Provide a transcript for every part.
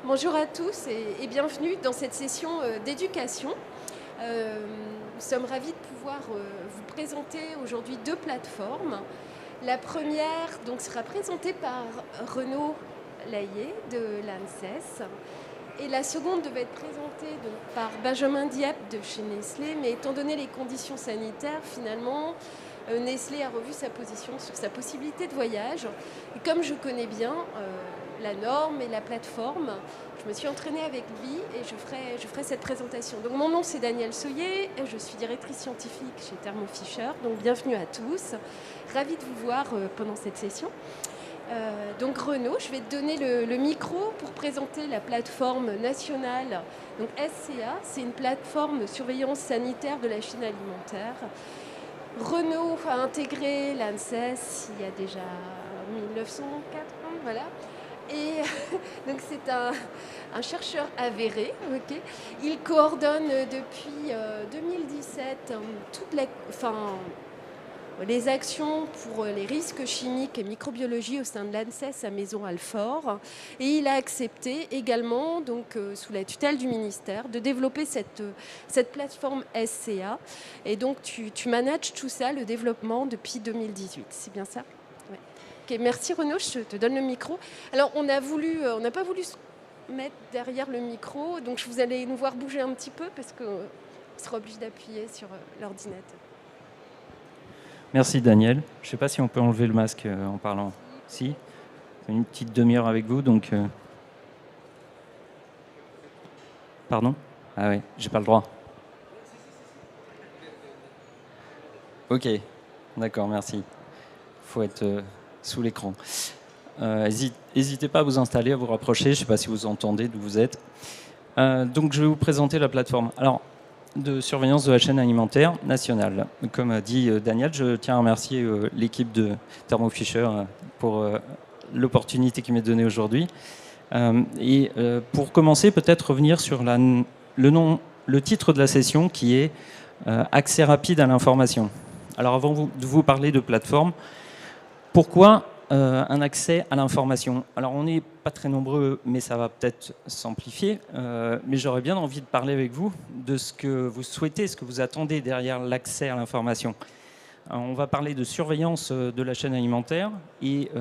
Bonjour à tous et bienvenue dans cette session d'éducation. Nous sommes ravis de pouvoir vous présenter aujourd'hui deux plateformes. La première donc, sera présentée par Renaud Laillé de l'ANSES et la seconde devait être présentée par Benjamin Dieppe de chez Nestlé, mais étant donné les conditions sanitaires, finalement, Nestlé a revu sa position sur sa possibilité de voyage. Et comme je connais bien la norme et la plateforme, je me suis entraînée avec lui et je ferai cette présentation. Donc mon nom c'est Danielle Soyer, je suis directrice scientifique chez Thermo Fisher, donc bienvenue à tous. Ravie de vous voir pendant cette session. Donc Renaud, je vais te donner le micro pour présenter la plateforme nationale. Donc SCA, c'est une plateforme de surveillance sanitaire de la chaîne alimentaire. Renaud a intégré l'ANSES il y a déjà 1980, voilà. Et donc c'est un chercheur avéré. Okay. Il coordonne depuis 2017 les actions pour les risques chimiques et microbiologie au sein de l'ANSES à Maison-Alfort. Et il a accepté également, donc, sous la tutelle du ministère, de développer cette plateforme SCA. Et donc tu manages tout ça, le développement, depuis 2018. C'est bien ça ? Ouais. Okay, merci Renaud, je te donne le micro. Alors on n'a pas voulu se mettre derrière le micro, donc vous allez nous voir bouger un petit peu parce qu'on sera obligé d'appuyer sur l'ordinateur. Merci Daniel. Je ne sais pas si on peut enlever le masque en parlant. Si, c'est une petite demi-heure avec vous, donc... Pardon ? Ah oui, j'ai pas le droit. Ok, d'accord, merci. Il faut être sous l'écran. N'hésitez pas à vous installer, à vous rapprocher. Je ne sais pas si vous entendez d'où vous êtes. Donc je vais vous présenter la plateforme. Alors, de surveillance de la chaîne alimentaire nationale. Comme a dit Daniel, je tiens à remercier l'équipe de Thermo Fisher pour l'opportunité qui m'est donnée aujourd'hui. Pour commencer, peut-être revenir sur le titre de la session qui est accès rapide à l'information. Alors avant de vous parler de plateforme, pourquoi un accès à l'information? Alors on n'est pas très nombreux, mais ça va peut-être s'amplifier. Mais j'aurais bien envie de parler avec vous de ce que vous souhaitez, ce que vous attendez derrière l'accès à l'information. On va parler de surveillance de la chaîne alimentaire et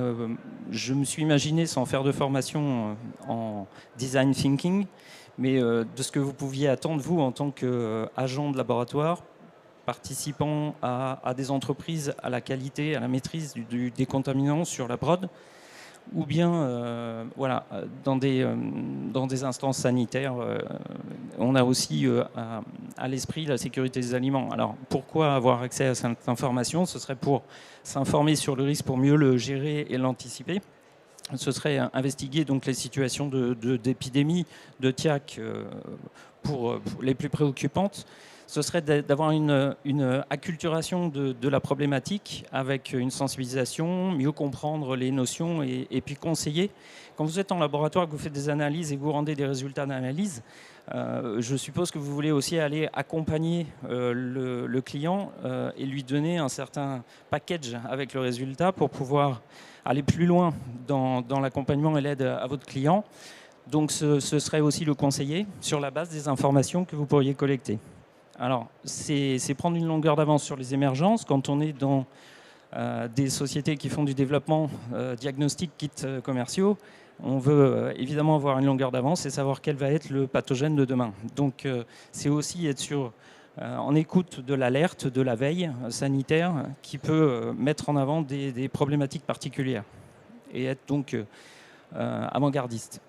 je me suis imaginé, sans faire de formation en design thinking, mais de ce que vous pouviez attendre, vous, en tant qu'agent de laboratoire, participant à des entreprises, à la qualité, à la maîtrise des contaminants sur la prod, ou bien voilà, dans des instances sanitaires, on a aussi à l'esprit la sécurité des aliments. Alors pourquoi avoir accès à cette information? Ce serait pour s'informer sur le risque, pour mieux le gérer et l'anticiper. Ce serait investiguer donc les situations d'épidémie, de TIAC pour les plus préoccupantes. Ce serait d'avoir une acculturation de la problématique avec une sensibilisation, mieux comprendre les notions et puis conseiller. Quand vous êtes en laboratoire, que vous faites des analyses et que vous rendez des résultats d'analyse, je suppose que vous voulez aussi aller accompagner le client et lui donner un certain package avec le résultat pour pouvoir aller plus loin dans l'accompagnement et l'aide à votre client. Donc ce serait aussi le conseiller sur la base des informations que vous pourriez collecter. Alors, c'est prendre une longueur d'avance sur les émergences. Quand on est dans des sociétés qui font du développement diagnostic kits commerciaux, on veut évidemment avoir une longueur d'avance et savoir quel va être le pathogène de demain. Donc, c'est aussi être en écoute de l'alerte, de la veille sanitaire qui peut mettre en avant des problématiques particulières et être donc avant-gardiste.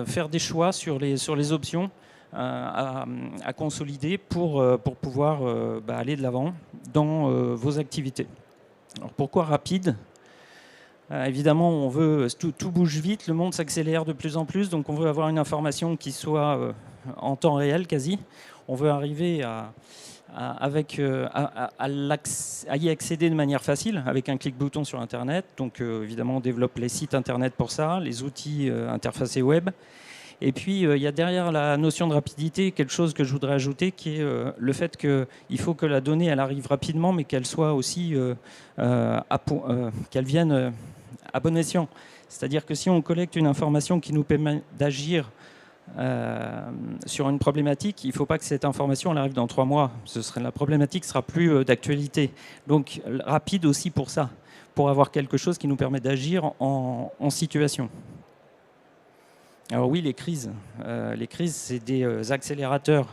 Faire des choix sur les options à consolider pour pouvoir aller de l'avant dans vos activités. Alors pourquoi rapide? Évidemment, on veut tout bouge vite, le monde s'accélère de plus en plus, donc on veut avoir une information qui soit en temps réel quasi. On veut arriver à y accéder de manière facile avec un clic-bouton sur Internet. Donc évidemment, on développe les sites Internet pour ça, les outils interfacés web. Et puis, il y a derrière la notion de rapidité quelque chose que je voudrais ajouter, qui est le fait qu'il faut que la donnée elle arrive rapidement, mais qu'elle soit aussi qu'elle vienne à bon escient. C'est-à-dire que si on collecte une information qui nous permet d'agir sur une problématique, il ne faut pas que cette information elle arrive dans 3 mois. La problématique sera plus d'actualité. Donc rapide aussi pour ça, pour avoir quelque chose qui nous permet d'agir en situation. Alors oui, les crises, c'est des accélérateurs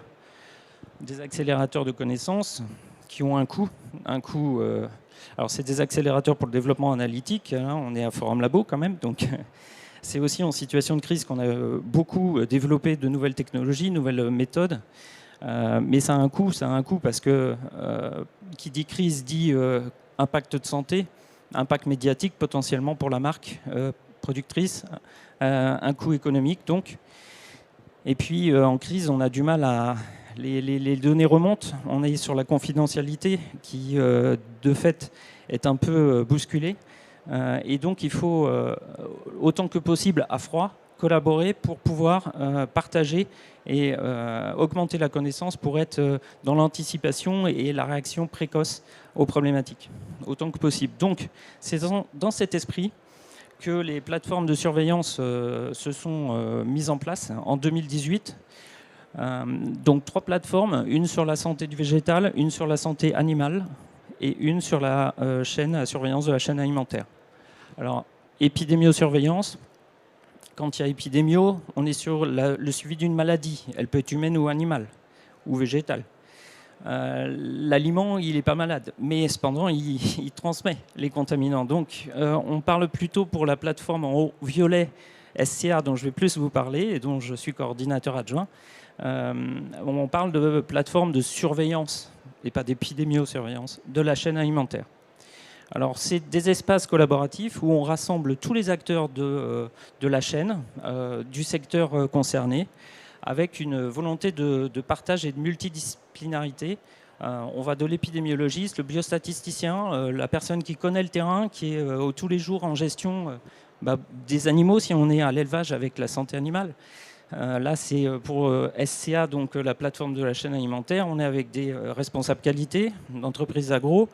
de connaissances qui ont un coût. Alors c'est des accélérateurs pour le développement analytique. Hein, on est à Forum Labo quand même, donc c'est aussi en situation de crise qu'on a beaucoup développé de nouvelles technologies, nouvelles méthodes. Mais ça a un coût parce que qui dit crise dit impact de santé, impact médiatique potentiellement pour la marque productrice, un coût économique donc. Et puis en crise, on a du mal à... Les données remontent, on est sur la confidentialité qui de fait est un peu bousculée. Et donc il faut autant que possible à froid collaborer pour pouvoir partager et augmenter la connaissance pour être dans l'anticipation et la réaction précoce aux problématiques, autant que possible. Donc c'est dans cet esprit que les plateformes de surveillance se sont mises en place en 2018. Donc 3 plateformes, une sur la santé du végétal, une sur la santé animale et une sur la surveillance de la chaîne alimentaire. Alors, épidémiosurveillance, quand il y a épidémio, on est sur le suivi d'une maladie. Elle peut être humaine ou animale, ou végétale. L'aliment, il n'est pas malade, mais cependant, il transmet les contaminants. Donc, on parle plutôt pour la plateforme en haut violet SCA, dont je vais plus vous parler, et dont je suis coordinateur adjoint. On parle de plateforme de surveillance, et pas d'épidémiosurveillance, de la chaîne alimentaire. Alors, c'est des espaces collaboratifs où on rassemble tous les acteurs de la chaîne, du secteur concerné, avec une volonté de partage et de multidisciplinarité. On va de l'épidémiologiste, le biostatisticien, la personne qui connaît le terrain, qui est tous les jours en gestion des animaux, si on est à l'élevage avec la santé animale. Là, c'est pour SCA, donc la plateforme de la chaîne alimentaire. On est avec des responsables qualité d'entreprises agro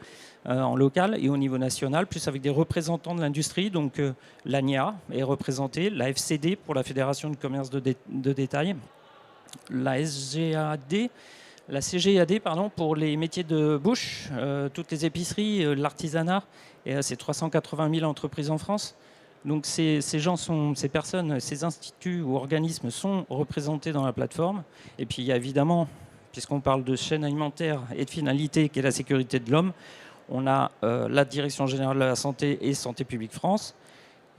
en local et au niveau national, plus avec des représentants de l'industrie. Donc l'ANIA est représentée, la FCD pour la Fédération de commerce de détail, la CGAD pour les métiers de bouche, toutes les épiceries, l'artisanat, et c'est 380 000 entreprises en France. Donc ces personnes, ces instituts ou organismes sont représentés dans la plateforme. Et puis il y a évidemment, puisqu'on parle de chaîne alimentaire et de finalité qui est la sécurité de l'homme, on a la Direction générale de la santé et Santé publique France,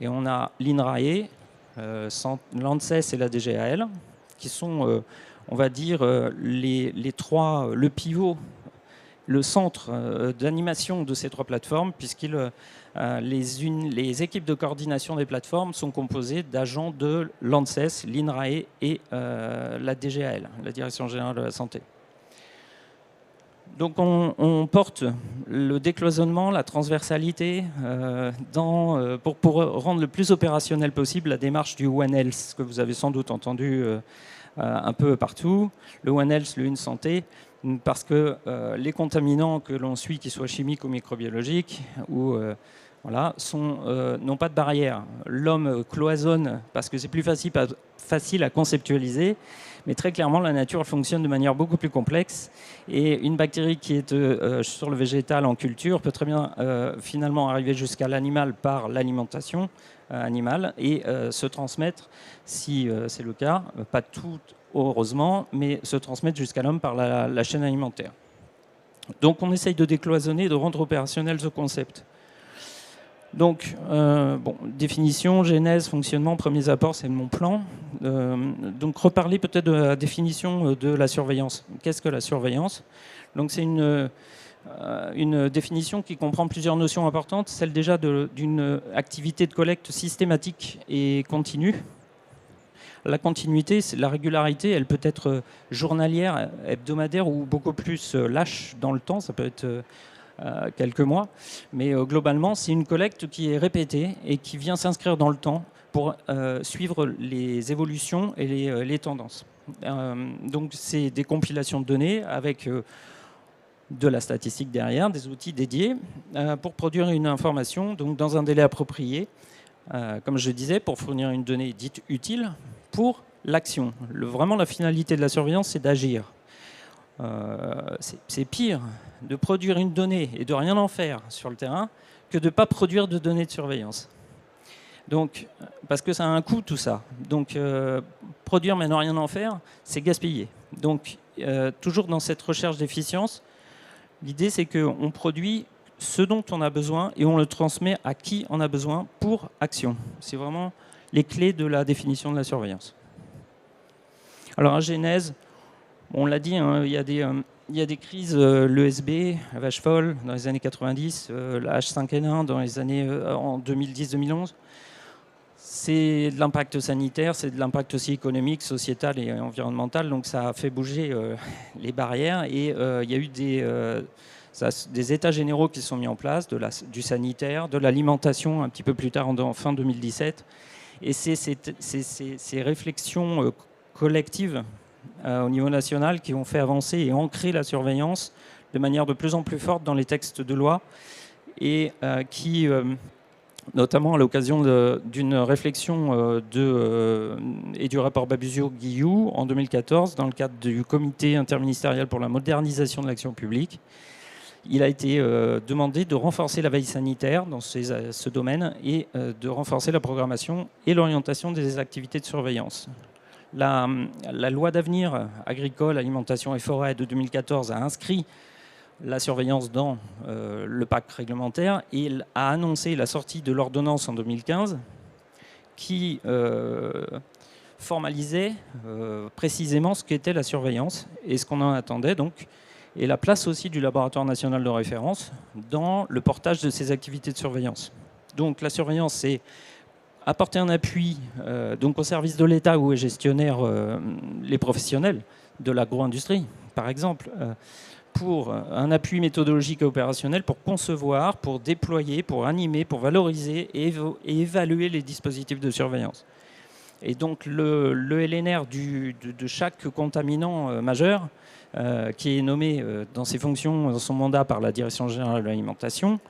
et on a l'INRAE, l'ANSES et la DGAL, qui sont, on va dire, les trois, le pivot, le centre d'animation de ces 3 plateformes, les équipes de coordination des plateformes sont composées d'agents de l'ANSES, l'INRAE et la DGAL, la Direction générale de la santé. Donc on porte le décloisonnement, la transversalité pour rendre le plus opérationnel possible la démarche du One Health, que vous avez sans doute entendu un peu partout, le One Health, le Une Santé, parce que les contaminants que l'on suit, qu'ils soient chimiques ou microbiologiques, n'ont pas de barrière. L'homme cloisonne parce que c'est plus facile à conceptualiser, mais très clairement, la nature fonctionne de manière beaucoup plus complexe. Et une bactérie qui est sur le végétal en culture peut très bien finalement arriver jusqu'à l'animal par l'alimentation animale et se transmettre, si c'est le cas, pas tout heureusement, mais se transmettre jusqu'à l'homme par la chaîne alimentaire. Donc on essaye de décloisonner et de rendre opérationnel ce concept. Donc, définition, genèse, fonctionnement, premiers apports, c'est mon plan. Donc, reparler peut-être de la définition de la surveillance. Qu'est-ce que la surveillance? Donc, c'est une définition qui comprend plusieurs notions importantes. Celle déjà d'une activité de collecte systématique et continue. La continuité, la régularité, elle peut être journalière, hebdomadaire ou beaucoup plus lâche dans le temps. Ça peut être quelques mois, mais globalement, c'est une collecte qui est répétée et qui vient s'inscrire dans le temps pour suivre les évolutions et les tendances. Donc, c'est des compilations de données avec de la statistique derrière, des outils dédiés pour produire une information donc dans un délai approprié, comme je disais, pour fournir une donnée dite utile pour l'action. Vraiment, la finalité de la surveillance, c'est d'agir. C'est pire de produire une donnée et de rien en faire sur le terrain que de ne pas produire de données de surveillance. Donc, parce que ça a un coût tout ça. Donc produire mais ne rien en faire, c'est gaspiller. Donc toujours dans cette recherche d'efficience, l'idée c'est qu'on produit ce dont on a besoin et on le transmet à qui en a besoin pour action. C'est vraiment les clés de la définition de la surveillance. Alors à Genèse, on l'a dit, hein, il y a des crises, l'ESB, la vache folle dans les années 90, la H5N1 dans les années en 2010-2011. C'est de l'impact sanitaire, c'est de l'impact aussi économique, sociétal et environnemental. Donc ça a fait bouger les barrières et il y a eu des états généraux qui sont mis en place, du sanitaire, de l'alimentation un petit peu plus tard, en fin 2017. Et c'est ces réflexions collectives au niveau national qui ont fait avancer et ancrer la surveillance de manière de plus en plus forte dans les textes de loi et qui, notamment à l'occasion d'une réflexion et du rapport Babusio-Guillou en 2014 dans le cadre du comité interministériel pour la modernisation de l'action publique, il a été demandé de renforcer la veille sanitaire dans ce domaine et de renforcer la programmation et l'orientation des activités de surveillance. La loi d'avenir agricole, alimentation et forêt de 2014 a inscrit la surveillance dans le pacte réglementaire et a annoncé la sortie de l'ordonnance en 2015 qui formalisait précisément ce qu'était la surveillance et ce qu'on en attendait donc, et la place aussi du laboratoire national de référence dans le portage de ces activités de surveillance. Donc la surveillance, c'est apporter un appui donc au service de l'État ou aux gestionnaires, les professionnels de l'agro-industrie, par exemple, pour un appui méthodologique et opérationnel pour concevoir, pour déployer, pour animer, pour valoriser et évaluer les dispositifs de surveillance. Et donc le LNR de chaque contaminant majeur, qui est nommé dans ses fonctions, dans son mandat par la Direction générale de l'alimentation,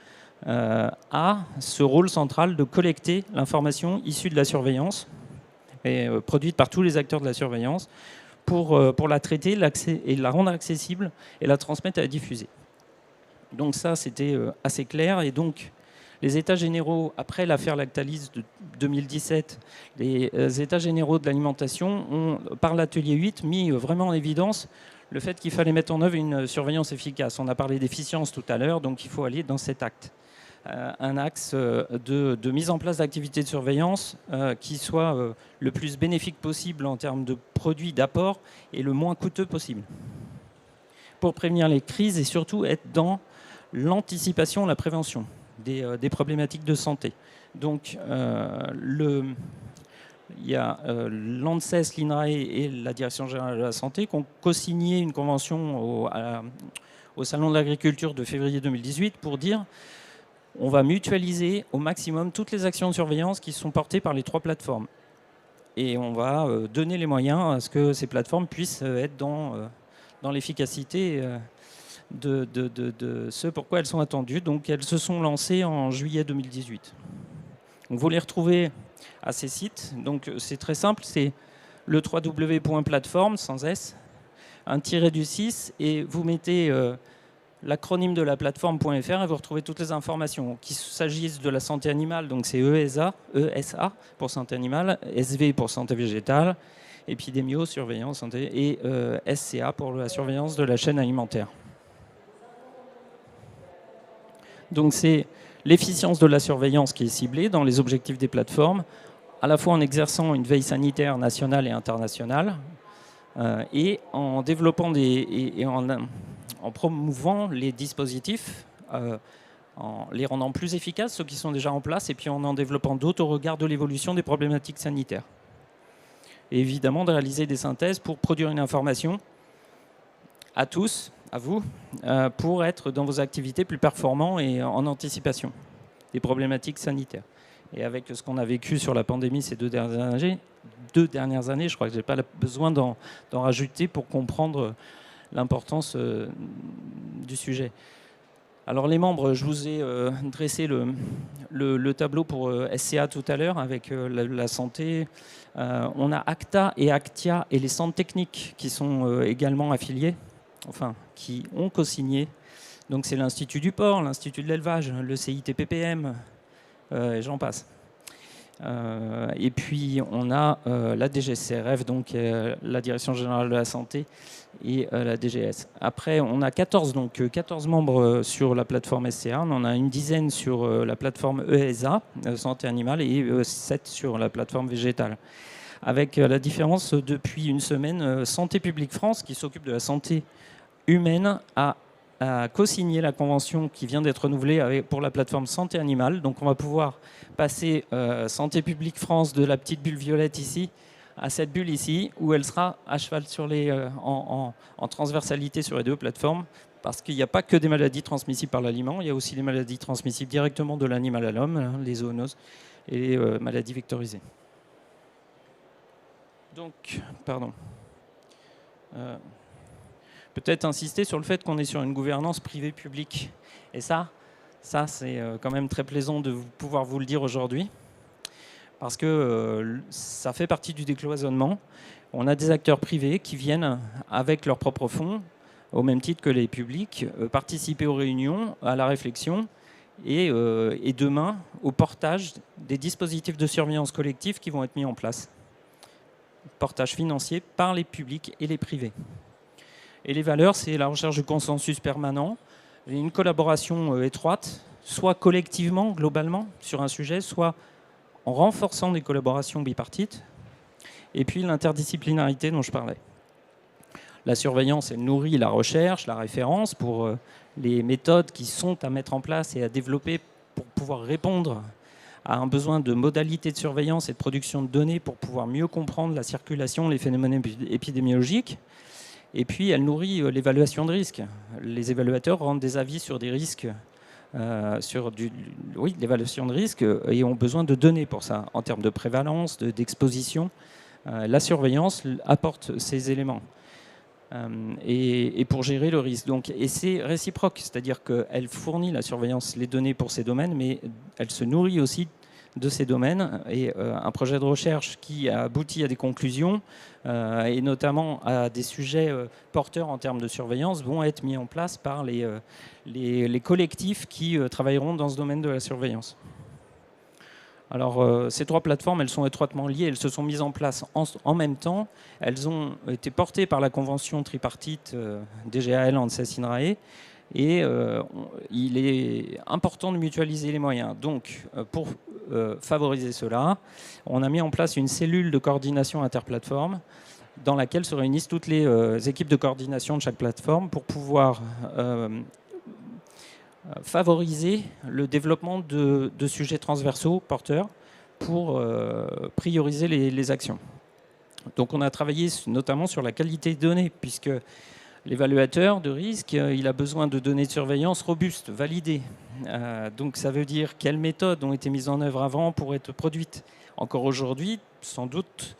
a ce rôle central de collecter l'information issue de la surveillance et produite par tous les acteurs de la surveillance pour la traiter et la rendre accessible et la transmettre et la diffuser. Donc ça, c'était assez clair. Et donc, les États généraux, après l'affaire Lactalis de 2017, les États généraux de l'alimentation ont, par l'atelier 8, mis vraiment en évidence le fait qu'il fallait mettre en œuvre une surveillance efficace. On a parlé d'efficience tout à l'heure, donc il faut aller dans cet acte. Un axe de mise en place d'activités de surveillance qui soit le plus bénéfique possible en termes de produits d'apport et le moins coûteux possible. Pour prévenir les crises et surtout être dans l'anticipation, la prévention des problématiques de santé. Donc il y a l'ANSES, l'INRAE et la Direction générale de la santé qui ont co-signé une convention au Salon de l'agriculture de février 2018 pour dire on va mutualiser au maximum toutes les actions de surveillance qui sont portées par les 3 plateformes. Et on va donner les moyens à ce que ces plateformes puissent être dans l'efficacité de ce pourquoi elles sont attendues. Donc elles se sont lancées en juillet 2018. Donc, vous les retrouvez à ces sites. Donc c'est très simple, c'est le www.platform sans S, un tiret du 6, et vous mettez l'acronyme de la plateforme.fr et vous retrouvez toutes les informations. Qu'il s'agisse de la santé animale, donc c'est ESA pour santé animale, SV pour santé végétale, épidémio, surveillance, santé, et SCA pour la surveillance de la chaîne alimentaire. Donc c'est l'efficience de la surveillance qui est ciblée dans les objectifs des plateformes, à la fois en exerçant une veille sanitaire nationale et internationale, et en développant en promouvant les dispositifs, en les rendant plus efficaces, ceux qui sont déjà en place, et puis en développant d'autres au regard de l'évolution des problématiques sanitaires. Et évidemment, de réaliser des synthèses pour produire une information à tous, à vous, pour être dans vos activités plus performants et en anticipation des problématiques sanitaires. Et avec ce qu'on a vécu sur la pandémie ces 2 dernières années, je crois que je n'ai pas besoin d'en rajouter pour comprendre l'importance du sujet. Alors les membres, je vous ai dressé le tableau pour SCA tout à l'heure avec la santé. On a ACTA et ACTIA et les centres techniques qui sont également affiliés, enfin qui ont co-signé. Donc c'est l'Institut du Port, l'Institut de l'Élevage, le CITPPM, et j'en passe. Et puis on a la DGCRF, donc la Direction Générale de la Santé, et la DGS. Après, on a 14 membres sur la plateforme SCA, on en a une dizaine sur la plateforme ESA, Santé Animale, et 7 sur la plateforme Végétale. Avec la différence, depuis une semaine, Santé Publique France, qui s'occupe de la santé humaine, a co-signé la convention qui vient d'être renouvelée pour la plateforme Santé Animale. Donc on va pouvoir passer Santé Publique France de la petite bulle violette ici à cette bulle ici, où elle sera à cheval sur en transversalité sur les deux plateformes, parce qu'il n'y a pas que des maladies transmissibles par l'aliment, il y a aussi les maladies transmissibles directement de l'animal à l'homme, les zoonoses et les maladies vectorisées. Donc, pardon. Peut-être insister sur le fait qu'on est sur une gouvernance privée-publique. Et ça c'est quand même très plaisant de pouvoir vous le dire aujourd'hui, parce que ça fait partie du décloisonnement. On a des acteurs privés qui viennent avec leurs propres fonds, au même titre que les publics, participer aux réunions, à la réflexion, et demain au portage des dispositifs de surveillance collective qui vont être mis en place. Portage financier par les publics et les privés. Et les valeurs, c'est la recherche de consensus permanent, une collaboration étroite, soit collectivement, globalement, sur un sujet, soit en renforçant des collaborations bipartites, et puis l'interdisciplinarité dont je parlais. La surveillance, elle nourrit la recherche, la référence pour les méthodes qui sont à mettre en place et à développer pour pouvoir répondre à un besoin de modalités de surveillance et de production de données pour pouvoir mieux comprendre la circulation, les phénomènes épidémiologiques. Et puis, elle nourrit l'évaluation de risques. Les évaluateurs rendent des avis sur des risques, l'évaluation de risques, et ont besoin de données pour ça, en termes de prévalence, d'exposition. La surveillance apporte ces éléments. Et pour gérer le risque. Donc, et c'est réciproque, c'est-à-dire qu'elle fournit la surveillance, les données pour ces domaines, mais elle se nourrit aussi de ces domaines, et un projet de recherche qui a abouti à des conclusions et notamment à des sujets porteurs en termes de surveillance vont être mis en place par les collectifs qui travailleront dans ce domaine de la surveillance. Alors ces trois plateformes, elles sont étroitement liées, elles se sont mises en place en même temps, elles ont été portées par la convention tripartite DGAL, ANSES, INRAE. Et il est important de mutualiser les moyens. Donc, pour favoriser cela, on a mis en place une cellule de coordination interplateforme dans laquelle se réunissent toutes les équipes de coordination de chaque plateforme pour pouvoir favoriser le développement de sujets transversaux porteurs pour prioriser les actions. Donc, on a travaillé notamment sur la qualité des données, puisque l'évaluateur de risque, il a besoin de données de surveillance robustes, validées. Donc ça veut dire quelles méthodes ont été mises en œuvre avant pour être produites. Encore aujourd'hui, sans doute,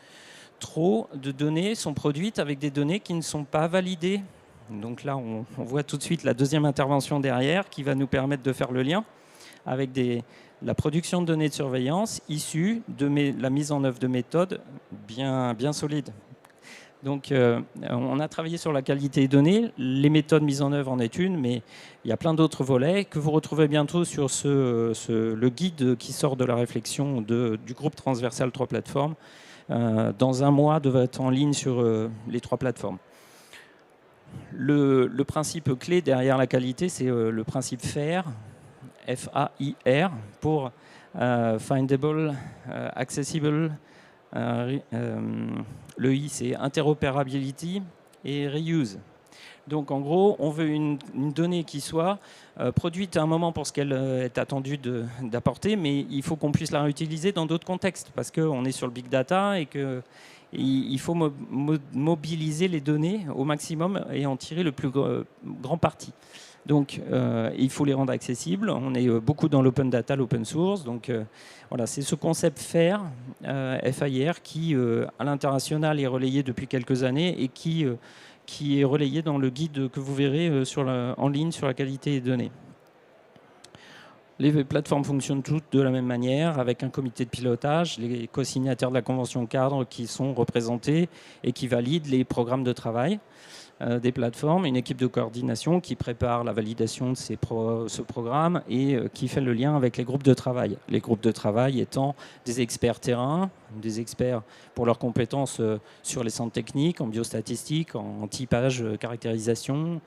trop de données sont produites avec des données qui ne sont pas validées. Donc là, on voit tout de suite la deuxième intervention derrière qui va nous permettre de faire le lien avec la production de données de surveillance issues de la mise en œuvre de méthodes bien solides. Donc, on a travaillé sur la qualité des données. Les méthodes mises en œuvre en est une, mais il y a plein d'autres volets que vous retrouvez bientôt sur le guide qui sort de la réflexion du groupe transversal 3 plateformes. Dans un mois, devrait être en ligne sur les 3 plateformes. Le principe clé derrière la qualité, c'est le principe FAIR, F-A-I-R, pour Findable, Accessible. Le I, c'est interoperability et reuse. Donc en gros, on veut une donnée qui soit produite à un moment pour ce qu'elle est attendue d'apporter, mais il faut qu'on puisse la réutiliser dans d'autres contextes, parce qu'on est sur le big data et qu'il faut mobiliser les données au maximum et en tirer le plus grand parti. Donc, il faut les rendre accessibles. On est beaucoup dans l'open data, l'open source. Donc, voilà, c'est ce concept FAIR, FAIR, qui, à l'international, est relayé depuis quelques années et qui est relayé dans le guide que vous verrez en ligne sur la qualité des données. Les plateformes fonctionnent toutes de la même manière, avec un comité de pilotage, les co-signataires de la convention cadre qui sont représentés et qui valident les programmes de travail des plateformes, une équipe de coordination qui prépare la validation de ce programme et qui fait le lien avec les groupes de travail. Les groupes de travail étant des experts terrain, des experts pour leurs compétences sur les centres techniques, en biostatistique, en typage, caractérisation,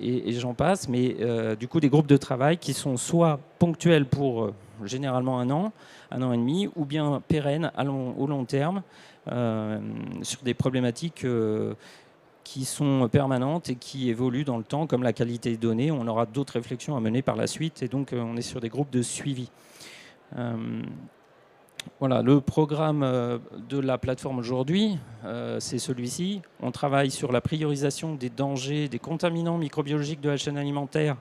et j'en passe. Mais du coup, des groupes de travail qui sont soit ponctuels pour généralement un an et demi, ou bien pérennes au long terme sur des problématiques qui sont permanentes et qui évoluent dans le temps, comme la qualité des données. On aura d'autres réflexions à mener par la suite, et donc on est sur des groupes de suivi. Voilà, le programme de la plateforme aujourd'hui, c'est celui-ci. On travaille sur la priorisation des dangers, des contaminants microbiologiques de la chaîne alimentaire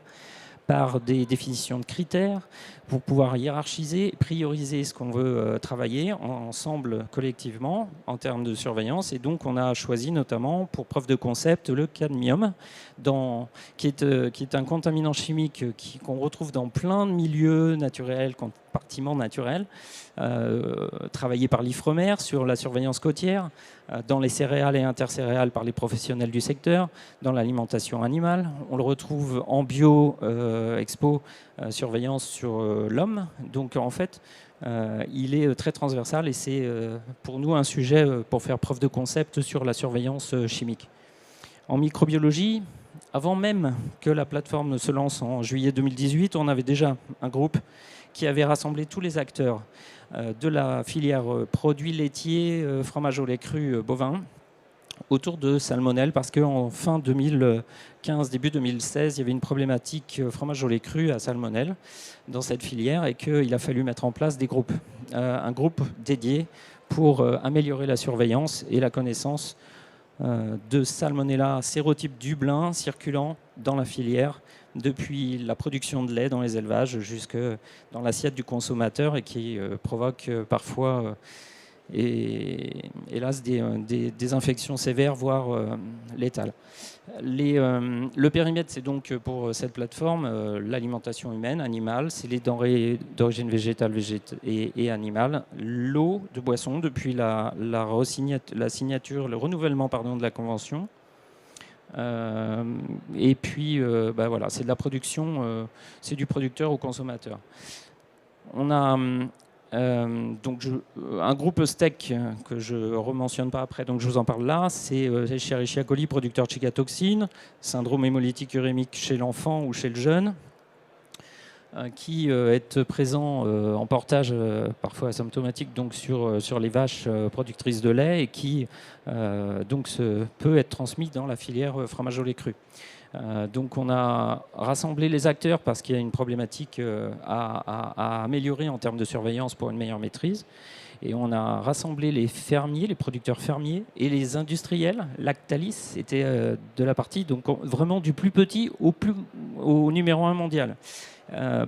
par des définitions de critères pour pouvoir hiérarchiser, prioriser ce qu'on veut travailler ensemble collectivement en termes de surveillance. Et donc on a choisi notamment pour preuve de concept le cadmium, qui est un contaminant chimique qu'on retrouve dans plein de milieux naturels, compartiments naturels, travaillé par l'IFREMER sur la surveillance côtière, dans les céréales et intercéréales par les professionnels du secteur, dans l'alimentation animale. On le retrouve en bio, expo, surveillance sur l'homme. Donc en fait, il est très transversal et c'est pour nous un sujet pour faire preuve de concept sur la surveillance chimique. En microbiologie, avant même que la plateforme ne se lance en juillet 2018, on avait déjà un groupe qui avait rassemblé tous les acteurs de la filière produits laitiers, fromage au lait cru bovin, autour de salmonelle, parce qu'en fin 2015, début 2016, il y avait une problématique fromage au lait cru à salmonelle dans cette filière et qu'il a fallu mettre en place des groupes, un groupe dédié pour améliorer la surveillance et la connaissance de Salmonella sérotype Dublin circulant dans la filière depuis la production de lait dans les élevages jusque dans l'assiette du consommateur et qui provoque parfois hélas des infections sévères, voire létales. Le périmètre, c'est donc pour cette plateforme l'alimentation humaine, animale, c'est les denrées d'origine végétale et animale, l'eau de boisson depuis la signature, le renouvellement de la convention. Et puis, voilà, c'est de la production, c'est du producteur au consommateur. On a un groupe steak que je ne rementionne pas après, donc je vous en parle là, c'est Escherichia coli, producteur de chicatoxine, syndrome hémolytique urémique chez l'enfant ou chez le jeune, qui est présent en portage parfois asymptomatique donc sur les vaches productrices de lait et qui peut être transmis dans la filière fromage au lait cru. Donc on a rassemblé les acteurs parce qu'il y a une problématique à améliorer en termes de surveillance pour une meilleure maîtrise. Et on a rassemblé les fermiers, les producteurs fermiers et les industriels. Lactalis était de la partie, donc vraiment du plus petit au numéro 1 mondial,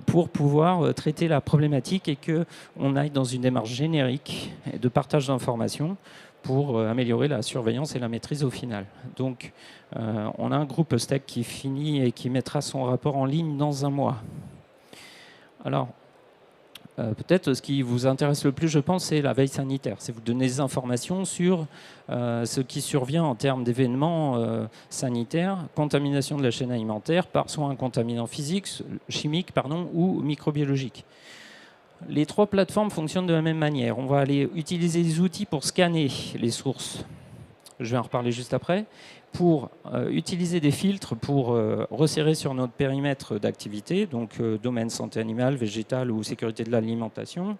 pour pouvoir traiter la problématique et qu'on aille dans une démarche générique de partage d'informations pour améliorer la surveillance et la maîtrise au final. Donc on a un groupe STEC qui finit et qui mettra son rapport en ligne dans un mois. Alors, peut-être ce qui vous intéresse le plus, je pense, c'est la veille sanitaire. C'est vous donner des informations sur ce qui survient en termes d'événements sanitaires, contamination de la chaîne alimentaire par soit un contaminant chimique ou microbiologique. Les trois plateformes fonctionnent de la même manière. On va aller utiliser des outils pour scanner les sources. Je vais en reparler juste après. Pour utiliser des filtres pour resserrer sur notre périmètre d'activité, donc domaine santé animale, végétale ou sécurité de l'alimentation.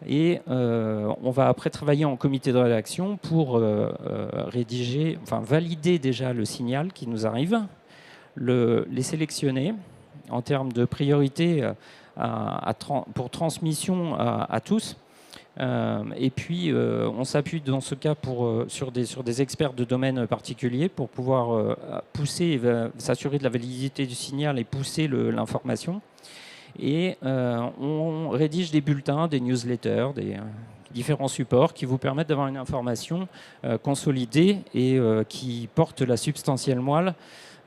Et on va après travailler en comité de rédaction pour valider déjà le signal qui nous arrive, les sélectionner en termes de priorité pour transmission à tous. Et puis on s'appuie dans ce cas sur des experts de domaines particuliers pour pouvoir pousser, s'assurer de la validité du signal et pousser l'information. Et on rédige des bulletins, des newsletters, des différents supports qui vous permettent d'avoir une information consolidée et qui porte la substantielle moelle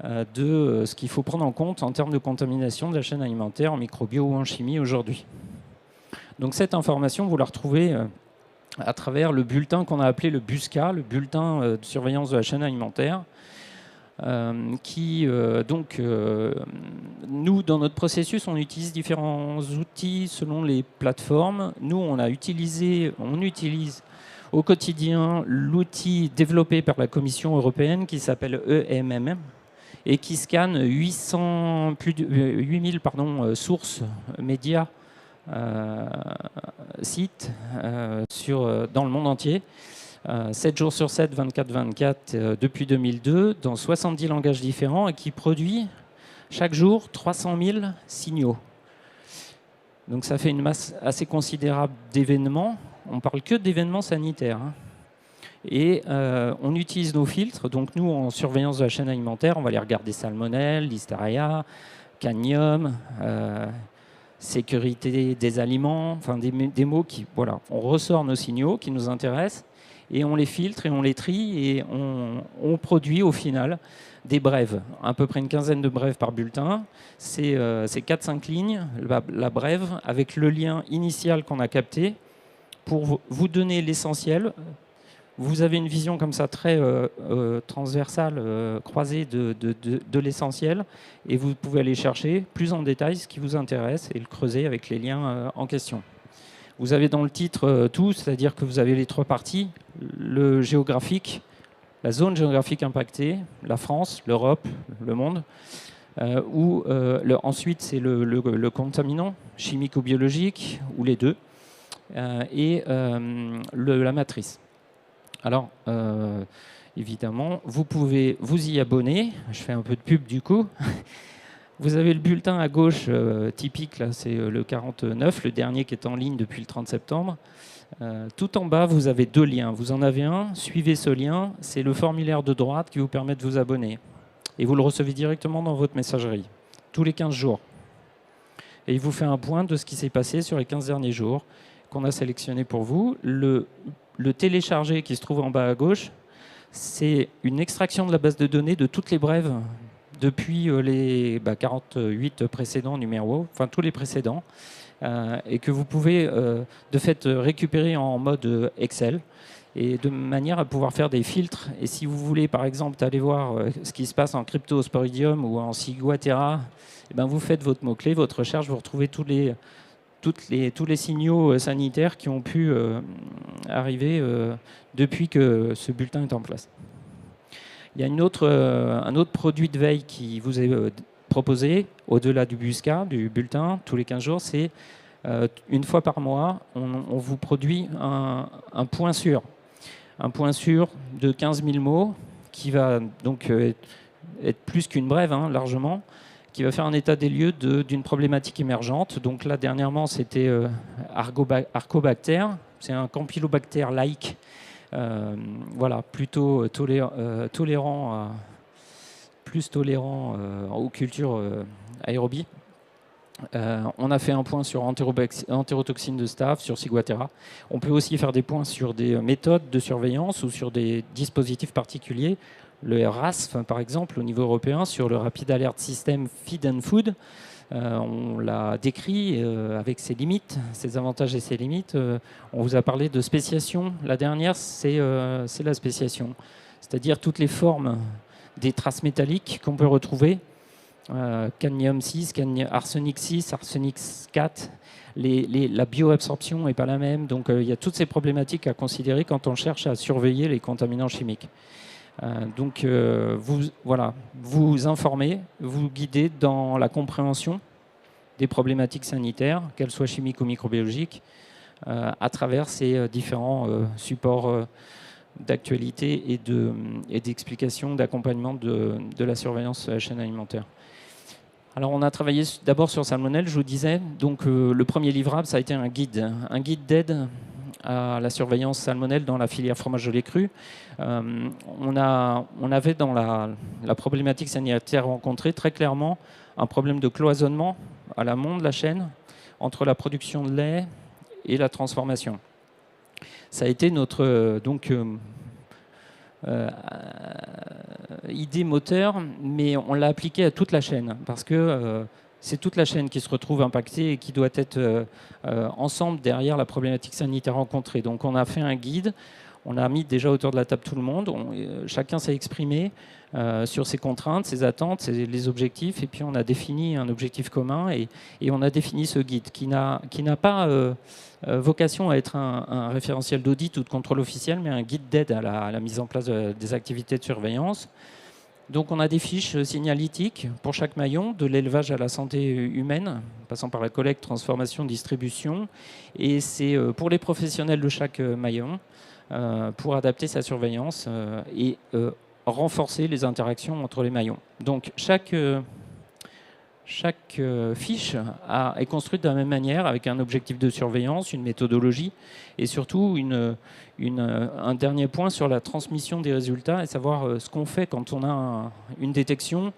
de ce qu'il faut prendre en compte en termes de contamination de la chaîne alimentaire en microbio ou en chimie aujourd'hui. Donc cette information, vous la retrouvez à travers le bulletin qu'on a appelé le BUSCA, le bulletin de surveillance de la chaîne alimentaire, nous, dans notre processus, on utilise différents outils selon les plateformes. Nous, on utilise au quotidien l'outil développé par la Commission européenne qui s'appelle EMM et qui scanne 8000 sources médias, sites dans le monde entier. 7 jours sur 7, 24/24 depuis 2002, dans 70 langages différents et qui produit chaque jour 300 000 signaux. Donc ça fait une masse assez considérable d'événements. On ne parle que d'événements sanitaires. Et on utilise nos filtres. Donc nous, en surveillance de la chaîne alimentaire, on va aller regarder salmonelle, listeria, cadmium, sécurité des aliments, enfin des mots qui... Voilà, on ressort nos signaux qui nous intéressent et on les filtre et on les trie et on produit au final des brèves, à peu près une quinzaine de brèves par bulletin. C'est 4-5 lignes, la brève, avec le lien initial qu'on a capté pour vous donner l'essentiel. Vous avez une vision comme ça très transversale, croisée de l'essentiel, et vous pouvez aller chercher plus en détail ce qui vous intéresse et le creuser avec les liens en question. Vous avez dans le titre tout, c'est-à-dire que vous avez les 3 parties, le géographique, la zone géographique impactée, la France, l'Europe, le monde, ensuite c'est le contaminant, chimique ou biologique, ou les deux, et la matrice. Alors, évidemment, vous pouvez vous y abonner. Je fais un peu de pub du coup. Vous avez le bulletin à gauche typique, là, c'est le 49, le dernier qui est en ligne depuis le 30 septembre. Tout en bas, vous avez 2 liens. Vous en avez un, suivez ce lien. C'est le formulaire de droite qui vous permet de vous abonner. Et vous le recevez directement dans votre messagerie, tous les 15 jours. Et il vous fait un point de ce qui s'est passé sur les 15 derniers jours qu'on a sélectionné pour vous. Le télécharger qui se trouve en bas à gauche, c'est une extraction de la base de données de toutes les brèves depuis les 48 précédents numéros, enfin tous les précédents, et que vous pouvez de fait récupérer en mode Excel et de manière à pouvoir faire des filtres. Et si vous voulez par exemple aller voir ce qui se passe en Cryptosporidium ou en Ciguatera, vous faites votre mot-clé, votre recherche, vous retrouvez tous les signaux sanitaires qui ont pu arriver depuis que ce bulletin est en place. Il y a un autre produit de veille qui vous est proposé, au-delà du BUSCA, du bulletin, tous les 15 jours, c'est une fois par mois, on vous produit un point sûr. Un point sûr de 15 000 mots qui va donc être plus qu'une brève, largement, qui va faire un état des lieux d'une problématique émergente. Donc là, dernièrement, c'était Arcobacter. C'est un campylobacter-like, plutôt tolérant aux cultures aérobies. On a fait un point sur entérotoxine de Staph, sur Ciguatera. On peut aussi faire des points sur des méthodes de surveillance ou sur des dispositifs particuliers. Le RASF, par exemple, au niveau européen, sur le Rapid Alert System Feed and Food. On l'a décrit avec ses limites, ses avantages et ses limites. On vous a parlé de spéciation. La dernière, c'est la spéciation. C'est-à-dire toutes les formes des traces métalliques qu'on peut retrouver. Cadmium 6, arsenic 6, arsenic 4. La bioabsorption n'est pas la même. Donc il y a toutes ces problématiques à considérer quand on cherche à surveiller les contaminants chimiques. Vous informez, vous guidez dans la compréhension des problématiques sanitaires, qu'elles soient chimiques ou microbiologiques, à travers ces différents supports d'actualité et d'explication, d'accompagnement de la surveillance de la chaîne alimentaire. Alors on a travaillé d'abord sur salmonelle, je vous disais. Donc le premier livrable, ça a été un guide d'aide à la surveillance salmonelle dans la filière fromage de lait cru. On avait dans la problématique sanitaire rencontrée très clairement un problème de cloisonnement à l'amont de la chaîne entre la production de lait et la transformation. Ça a été notre idée moteur, mais on l'a appliquée à toute la chaîne, parce que c'est toute la chaîne qui se retrouve impactée et qui doit être ensemble derrière la problématique sanitaire rencontrée. Donc on a fait un guide, on a mis déjà autour de la table tout le monde, chacun s'est exprimé sur ses contraintes, ses attentes, les objectifs, et puis on a défini un objectif commun et on a défini ce guide qui n'a pas vocation à être un référentiel d'audit ou de contrôle officiel, mais un guide d'aide à la mise en place des activités de surveillance. Donc on a des fiches signalétiques pour chaque maillon, de l'élevage à la santé humaine, passant par la collecte, transformation, distribution. Et c'est pour les professionnels de chaque maillon, pour adapter sa surveillance et renforcer les interactions entre les maillons. Donc chaque fiche est construite de la même manière, avec un objectif de surveillance, une méthodologie, et surtout un dernier point sur la transmission des résultats, et savoir ce qu'on fait quand on a une détection,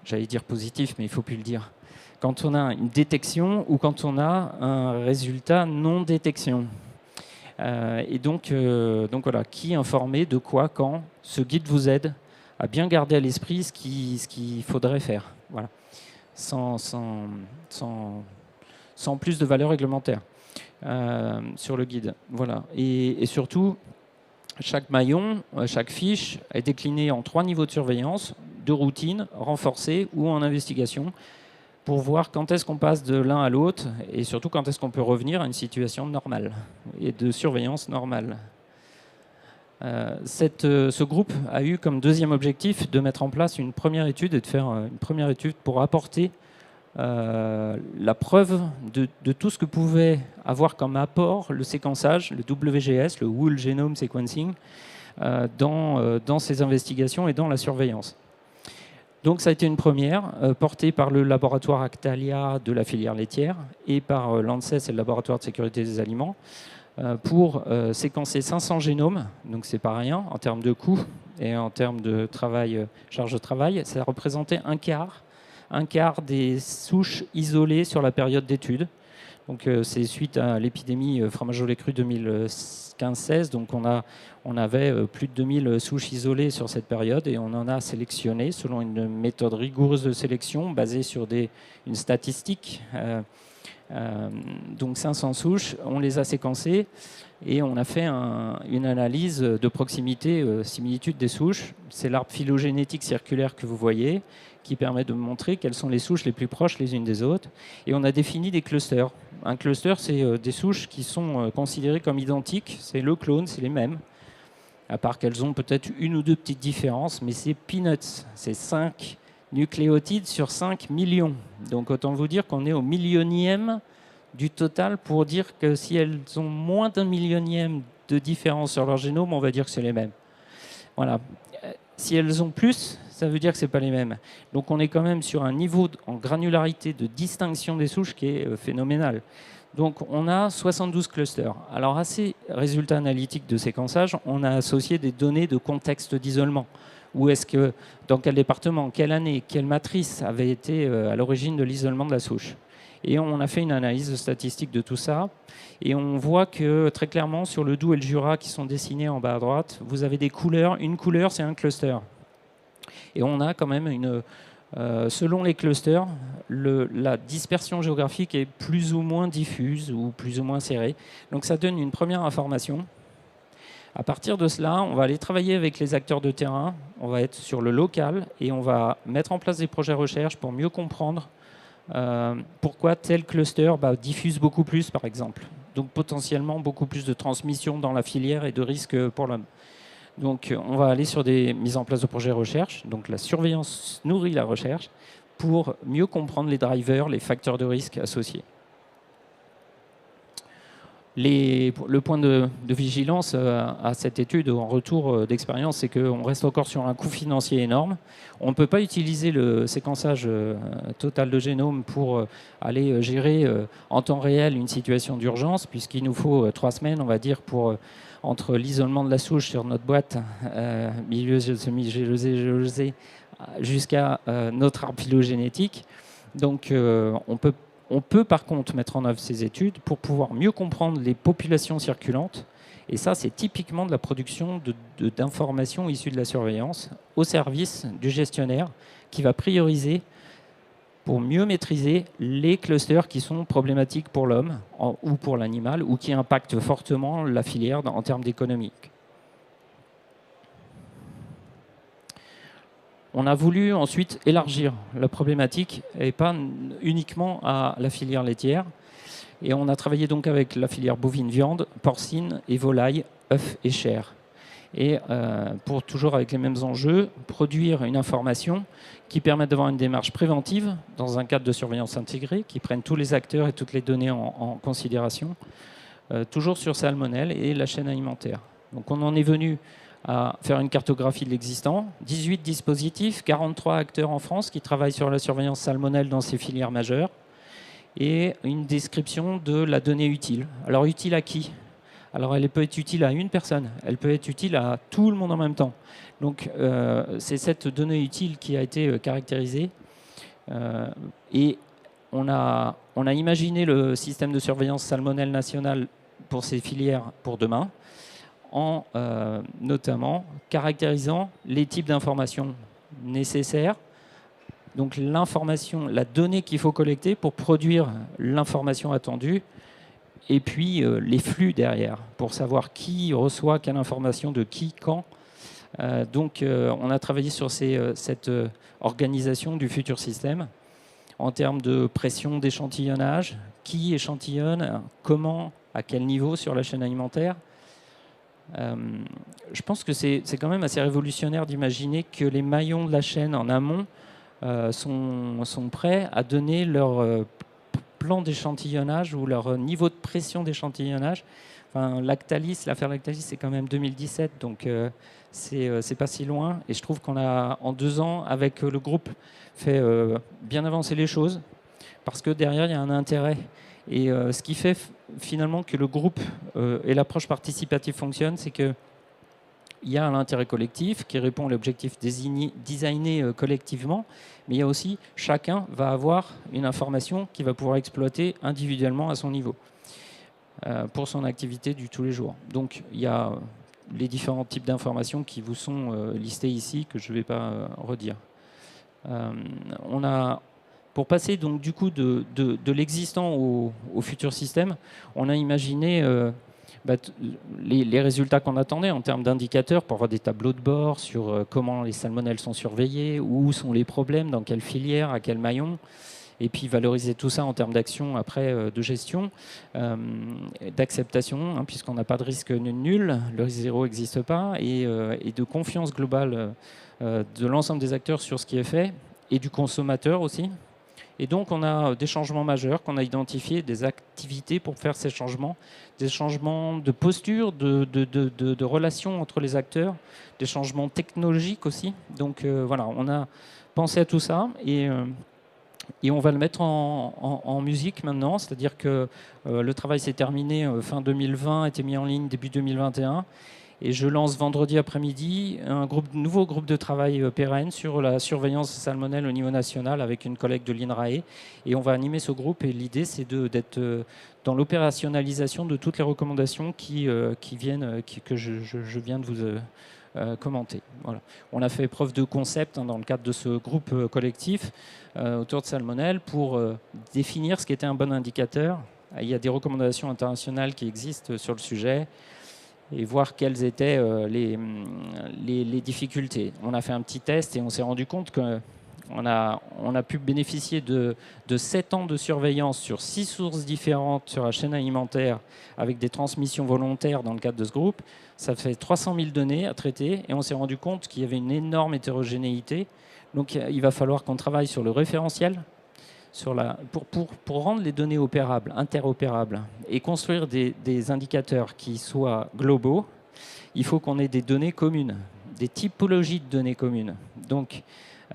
j'allais dire positif, mais il ne faut plus le dire, quand on a une détection ou quand on a un résultat non-détection. Et donc voilà, qui informer, de quoi, quand. Ce guide vous aide à bien garder à l'esprit ce qu'il faudrait faire. Voilà. Sans plus de valeur réglementaire sur le guide. Voilà. Et surtout, chaque maillon, chaque fiche est déclinée en 3 niveaux de surveillance, de routine, renforcée ou en investigation, pour voir quand est-ce qu'on passe de l'un à l'autre et surtout quand est-ce qu'on peut revenir à une situation normale et de surveillance normale. Ce groupe a eu comme deuxième objectif de mettre en place une première étude et de faire une première étude pour apporter la preuve de tout ce que pouvait avoir comme apport le séquençage, le WGS, le Whole Genome Sequencing, dans ces investigations et dans la surveillance. Donc ça a été une première, portée par le laboratoire Actalia de la filière laitière et par l'ANSES et le laboratoire de sécurité des aliments, pour séquencer 500 génomes, donc c'est pas rien en termes de coût et en termes de travail, charge de travail. Ça représentait un quart des souches isolées sur la période d'étude. Donc c'est suite à l'épidémie fromage au lait cru 2015-16, donc on avait plus de 2000 souches isolées sur cette période et on en a sélectionné selon une méthode rigoureuse de sélection basée sur une statistique. Donc 500 souches, on les a séquencées et on a fait une analyse de proximité, similitude des souches. C'est l'arbre phylogénétique circulaire que vous voyez, qui permet de montrer quelles sont les souches les plus proches les unes des autres. Et on a défini des clusters. Un cluster, c'est des souches qui sont considérées comme identiques. C'est le clone, c'est les mêmes. À part qu'elles ont peut-être une ou deux petites différences, mais c'est peanuts. C'est 5 nucléotides sur 5 millions. Donc autant vous dire qu'on est au millionième du total pour dire que si elles ont moins d'un millionième de différence sur leur génome, on va dire que c'est les mêmes. Voilà. Si elles ont plus, ça veut dire que ce n'est pas les mêmes. Donc on est quand même sur un niveau en granularité de distinction des souches qui est phénoménal. Donc on a 72 clusters. Alors à ces résultats analytiques de séquençage, on a associé des données de contexte d'isolement. Où est-ce que, dans quel département, quelle année, quelle matrice avait été à l'origine de l'isolement de la souche. Et on a fait une analyse statistique de tout ça. Et on voit que très clairement, sur le Doubs et le Jura qui sont dessinés en bas à droite, vous avez des couleurs. Une couleur, c'est un cluster. Et on a quand même selon les clusters, la dispersion géographique est plus ou moins diffuse ou plus ou moins serrée. Donc ça donne une première information. À partir de cela, on va aller travailler avec les acteurs de terrain, on va être sur le local et on va mettre en place des projets recherche pour mieux comprendre pourquoi tel cluster diffuse beaucoup plus, par exemple. Donc potentiellement beaucoup plus de transmission dans la filière et de risques pour l'homme. Donc on va aller sur des mises en place de projets recherche. Donc la surveillance nourrit la recherche pour mieux comprendre les drivers, les facteurs de risque associés. Le point de vigilance à cette étude en retour d'expérience, c'est qu'on reste encore sur un coût financier énorme. On ne peut pas utiliser le séquençage total de génome pour aller gérer en temps réel une situation d'urgence, puisqu'il nous faut 3 semaines, on va dire, entre l'isolement de la souche sur notre boîte, milieu semi-gélosé, jusqu'à notre arbre phylogénétique. Donc on peut On peut par contre mettre en œuvre ces études pour pouvoir mieux comprendre les populations circulantes. Et ça, c'est typiquement de la production d'informations issues de la surveillance au service du gestionnaire qui va prioriser pour mieux maîtriser les clusters qui sont problématiques pour l'homme ou pour l'animal ou qui impactent fortement la filière en termes d'économique. On a voulu ensuite élargir la problématique et pas uniquement à la filière laitière. Et on a travaillé donc avec la filière bovine viande, porcine et volaille, œufs et chair. Et pour toujours avec les mêmes enjeux, produire une information qui permette d'avoir une démarche préventive dans un cadre de surveillance intégrée, qui prenne tous les acteurs et toutes les données en considération, toujours sur salmonelle et la chaîne alimentaire. Donc on en est venu à faire une cartographie de l'existant, 18 dispositifs, 43 acteurs en France qui travaillent sur la surveillance salmonelle dans ces filières majeures, et une description de la donnée utile. Alors utile à qui ? Alors elle peut être utile à une personne, elle peut être utile à tout le monde en même temps. Donc c'est cette donnée utile qui a été caractérisée. Et on a imaginé le système de surveillance salmonelle national pour ces filières pour demain, en notamment caractérisant les types d'informations nécessaires, donc l'information, la donnée qu'il faut collecter pour produire l'information attendue, et puis les flux derrière, pour savoir qui reçoit quelle information de qui, quand. Donc on a travaillé sur cette organisation du futur système en termes de pression d'échantillonnage, qui échantillonne, comment, à quel niveau sur la chaîne alimentaire. Je pense que c'est quand même assez révolutionnaire d'imaginer que les maillons de la chaîne en amont sont prêts à donner leur plan d'échantillonnage ou leur niveau de pression d'échantillonnage. Enfin, Lactalis, l'affaire Lactalis, c'est quand même 2017, donc c'est pas si loin. Et je trouve qu'on a, en 2 ans, avec le groupe, fait bien avancer les choses, parce que derrière, il y a un intérêt. Et ce qui fait finalement que le groupe et l'approche participative fonctionnent, c'est qu'il y a l'intérêt collectif qui répond à l'objectif designé collectivement, mais il y a aussi chacun va avoir une information qu'il va pouvoir exploiter individuellement à son niveau pour son activité du tous les jours. Donc il y a les différents types d'informations qui vous sont listés ici, que je ne vais pas redire. Pour passer donc du coup de l'existant au futur système, on a imaginé les résultats qu'on attendait en termes d'indicateurs pour avoir des tableaux de bord sur comment les salmonelles sont surveillées, où sont les problèmes, dans quelle filière, à quel maillon, et puis valoriser tout ça en termes d'action après de gestion, d'acceptation, hein, puisqu'on n'a pas de risque nul, le risque zéro n'existe pas, et de confiance globale de l'ensemble des acteurs sur ce qui est fait, et du consommateur aussi. Et donc, on a des changements majeurs qu'on a identifiés, des activités pour faire ces changements, des changements de posture, de relations entre les acteurs, des changements technologiques aussi. Donc, voilà, on a pensé à tout ça et on va le mettre en musique maintenant. C'est-à-dire que le travail s'est terminé fin 2020, a été mis en ligne début 2021. Et je lance vendredi après-midi un nouveau groupe de travail pérenne sur la surveillance salmonelle au niveau national avec une collègue de l'INRAE. Et on va animer ce groupe. Et l'idée, c'est d'être dans l'opérationnalisation de toutes les recommandations que je viens de vous commenter. Voilà. On a fait preuve de concept dans le cadre de ce groupe collectif autour de salmonelle pour définir ce qu'était un bon indicateur. Il y a des recommandations internationales qui existent sur le sujet, et voir quelles étaient les difficultés. On a fait un petit test et on s'est rendu compte qu'on a pu bénéficier de 7 ans de surveillance sur 6 sources différentes sur la chaîne alimentaire avec des transmissions volontaires dans le cadre de ce groupe. Ça fait 300 000 données à traiter et on s'est rendu compte qu'il y avait une énorme hétérogénéité. Donc il va falloir qu'on travaille sur le référentiel, pour rendre les données opérables, interopérables, et construire des indicateurs qui soient globaux, il faut qu'on ait des données communes, des typologies de données communes. Donc,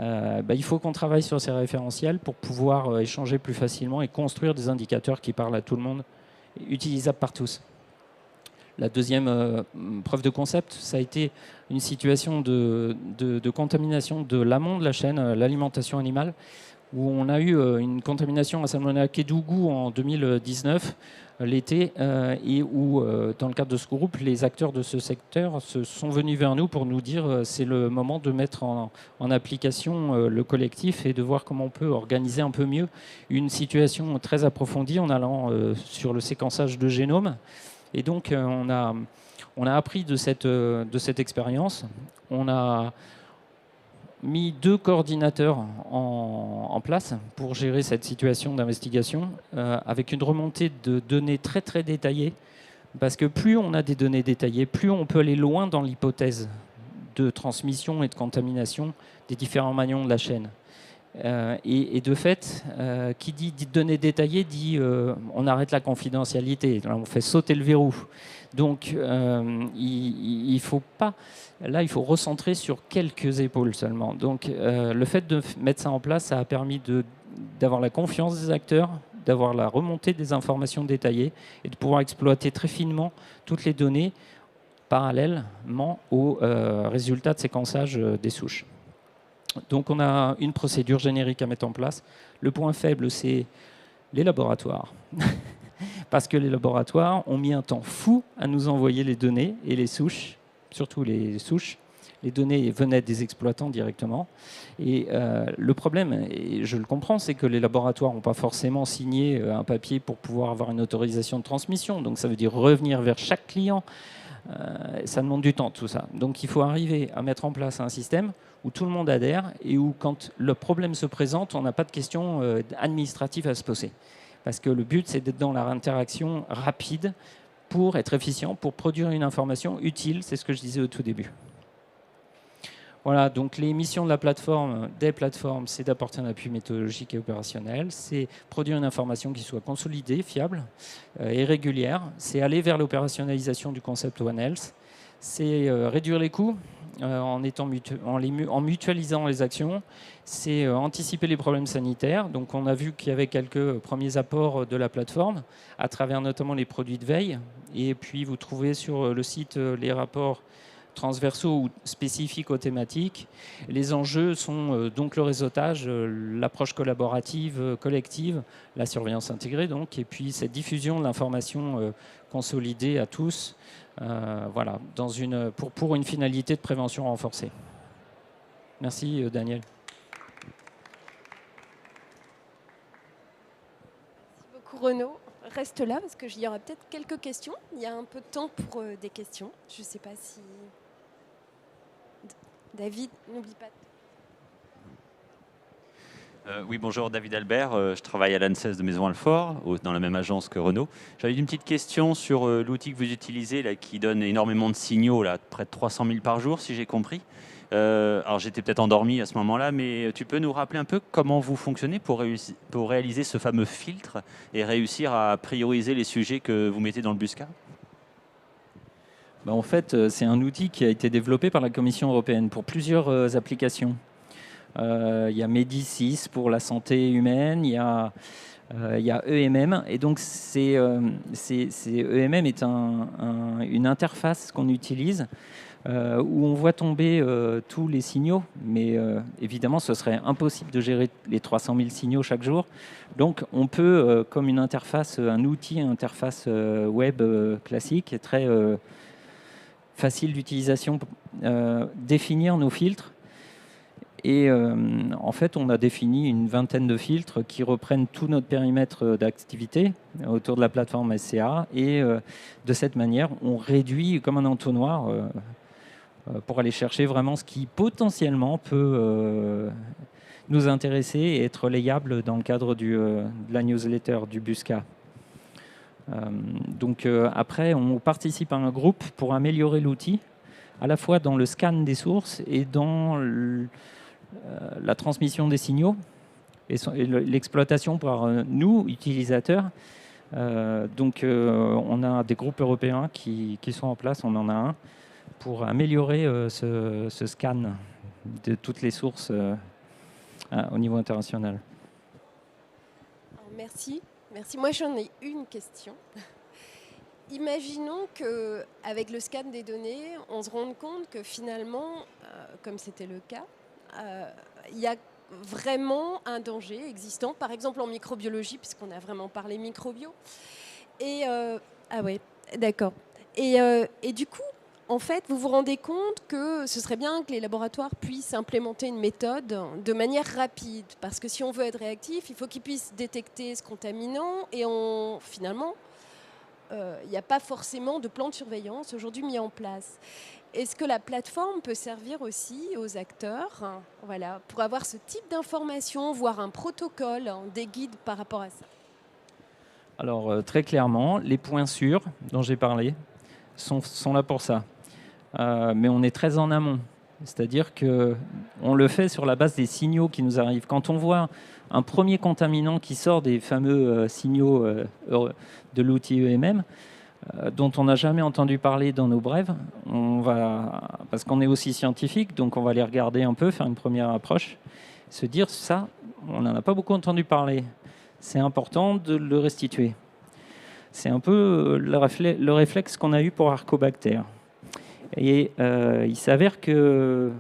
il faut qu'on travaille sur ces référentiels pour pouvoir échanger plus facilement et construire des indicateurs qui parlent à tout le monde, utilisables par tous. La deuxième preuve de concept, ça a été une situation de contamination de l'amont de la chaîne, l'alimentation animale, où on a eu une contamination à Salmonella Kédougou en 2019, l'été, et où, dans le cadre de ce groupe, les acteurs de ce secteur se sont venus vers nous pour nous dire c'est le moment de mettre en application le collectif et de voir comment on peut organiser un peu mieux une situation très approfondie en allant sur le séquençage de génome. Et donc, on a appris de cette expérience. On a mis 2 coordinateurs en place pour gérer cette situation d'investigation, avec une remontée de données très très détaillées, parce que plus on a des données détaillées, plus on peut aller loin dans l'hypothèse de transmission et de contamination des différents maillons de la chaîne. Et de fait, qui dit données détaillées dit on arrête la confidentialité, on fait sauter le verrou. Donc il faut pas, là il faut recentrer sur quelques épaules seulement. Donc le fait de mettre ça en place, ça a permis d'avoir la confiance des acteurs, d'avoir la remontée des informations détaillées et de pouvoir exploiter très finement toutes les données parallèlement aux résultats de séquençage des souches. Donc on a une procédure générique à mettre en place. Le point faible, c'est les laboratoires. Parce que les laboratoires ont mis un temps fou à nous envoyer les données et les souches, surtout les souches. Les données venaient des exploitants directement. Et le problème, et je le comprends, c'est que les laboratoires n'ont pas forcément signé un papier pour pouvoir avoir une autorisation de transmission. Donc ça veut dire revenir vers chaque client. Ça demande du temps, tout ça. Donc il faut arriver à mettre en place un système où tout le monde adhère et où, quand le problème se présente, on n'a pas de questions administratives à se poser. Parce que le but, c'est d'être dans la interaction rapide pour être efficient, pour produire une information utile. C'est ce que je disais au tout début. Voilà, donc les missions de la plateforme, des plateformes, c'est d'apporter un appui méthodologique et opérationnel, c'est produire une information qui soit consolidée, fiable et régulière, c'est aller vers l'opérationnalisation du concept One Health, c'est réduire les coûts en mutualisant les actions, c'est anticiper les problèmes sanitaires. Donc on a vu qu'il y avait quelques premiers apports de la plateforme, à travers notamment les produits de veille, et puis vous trouvez sur le site les rapports transversaux ou spécifiques aux thématiques. Les enjeux sont donc le réseautage, l'approche collaborative, collective, la surveillance intégrée, donc, et puis cette diffusion de l'information consolidée à tous, voilà, pour une finalité de prévention renforcée. Merci Daniel. Merci beaucoup Renaud. Reste là parce qu'il y aura peut-être quelques questions. Il y a un peu de temps pour des questions. Je ne sais pas si... David, n'oublie pas. Oui, bonjour, David Albert. Je travaille à l'ANSES de Maisons-Alfort, dans la même agence que Renaud. J'avais une petite question sur l'outil que vous utilisez, là, qui donne énormément de signaux, là, près de 300 000 par jour, si j'ai compris. Alors, j'étais peut-être endormi à ce moment-là, mais tu peux nous rappeler un peu comment vous fonctionnez pour réaliser ce fameux filtre et réussir à prioriser les sujets que vous mettez dans le Busca ? En fait, c'est un outil qui a été développé par la Commission européenne pour plusieurs applications. Il y a Médicis pour la santé humaine, il y a EMM. Et donc, EMM est une interface qu'on utilise où on voit tomber tous les signaux. Mais évidemment, ce serait impossible de gérer les 300 000 signaux chaque jour. Donc, on peut, comme une interface, un outil, une interface web classique, très... facile d'utilisation, définir nos filtres. Et en fait, on a défini une vingtaine de filtres qui reprennent tout notre périmètre d'activité autour de la plateforme SCA. Et de cette manière, on réduit comme un entonnoir pour aller chercher vraiment ce qui potentiellement peut nous intéresser et être relayable dans le cadre de la newsletter du Busca. Donc après, on participe à un groupe pour améliorer l'outil, à la fois dans le scan des sources et dans la transmission des signaux et l'exploitation par nous, utilisateurs. Donc on a des groupes européens qui sont en place, on en a un, pour améliorer ce scan de toutes les sources au niveau international. Merci. Merci. Moi, j'en ai une question. Imaginons qu'avec le scan des données, on se rende compte que finalement, comme c'était le cas, il y a vraiment un danger existant, par exemple en microbiologie, puisqu'on a vraiment parlé microbio. Ah ouais, d'accord. Et du coup, en fait, vous vous rendez compte que ce serait bien que les laboratoires puissent implémenter une méthode de manière rapide, parce que si on veut être réactif, il faut qu'ils puissent détecter ce contaminant, et finalement, il n'y a pas forcément de plan de surveillance aujourd'hui mis en place. Est-ce que la plateforme peut servir aussi aux acteurs, voilà, pour avoir ce type d'information, voire un protocole, des guides par rapport à ça? Alors, très clairement, les points sûrs dont j'ai parlé sont là pour ça. Mais on est très en amont. C'est-à-dire qu'on le fait sur la base des signaux qui nous arrivent. Quand on voit un premier contaminant qui sort des fameux signaux de l'outil EMM, dont on n'a jamais entendu parler dans nos brèves, parce qu'on est aussi scientifique, donc on va les regarder un peu, faire une première approche, se dire ça, on n'en a pas beaucoup entendu parler. C'est important de le restituer. C'est un peu le réflexe qu'on a eu pour Arcobacter. Et il s'avère que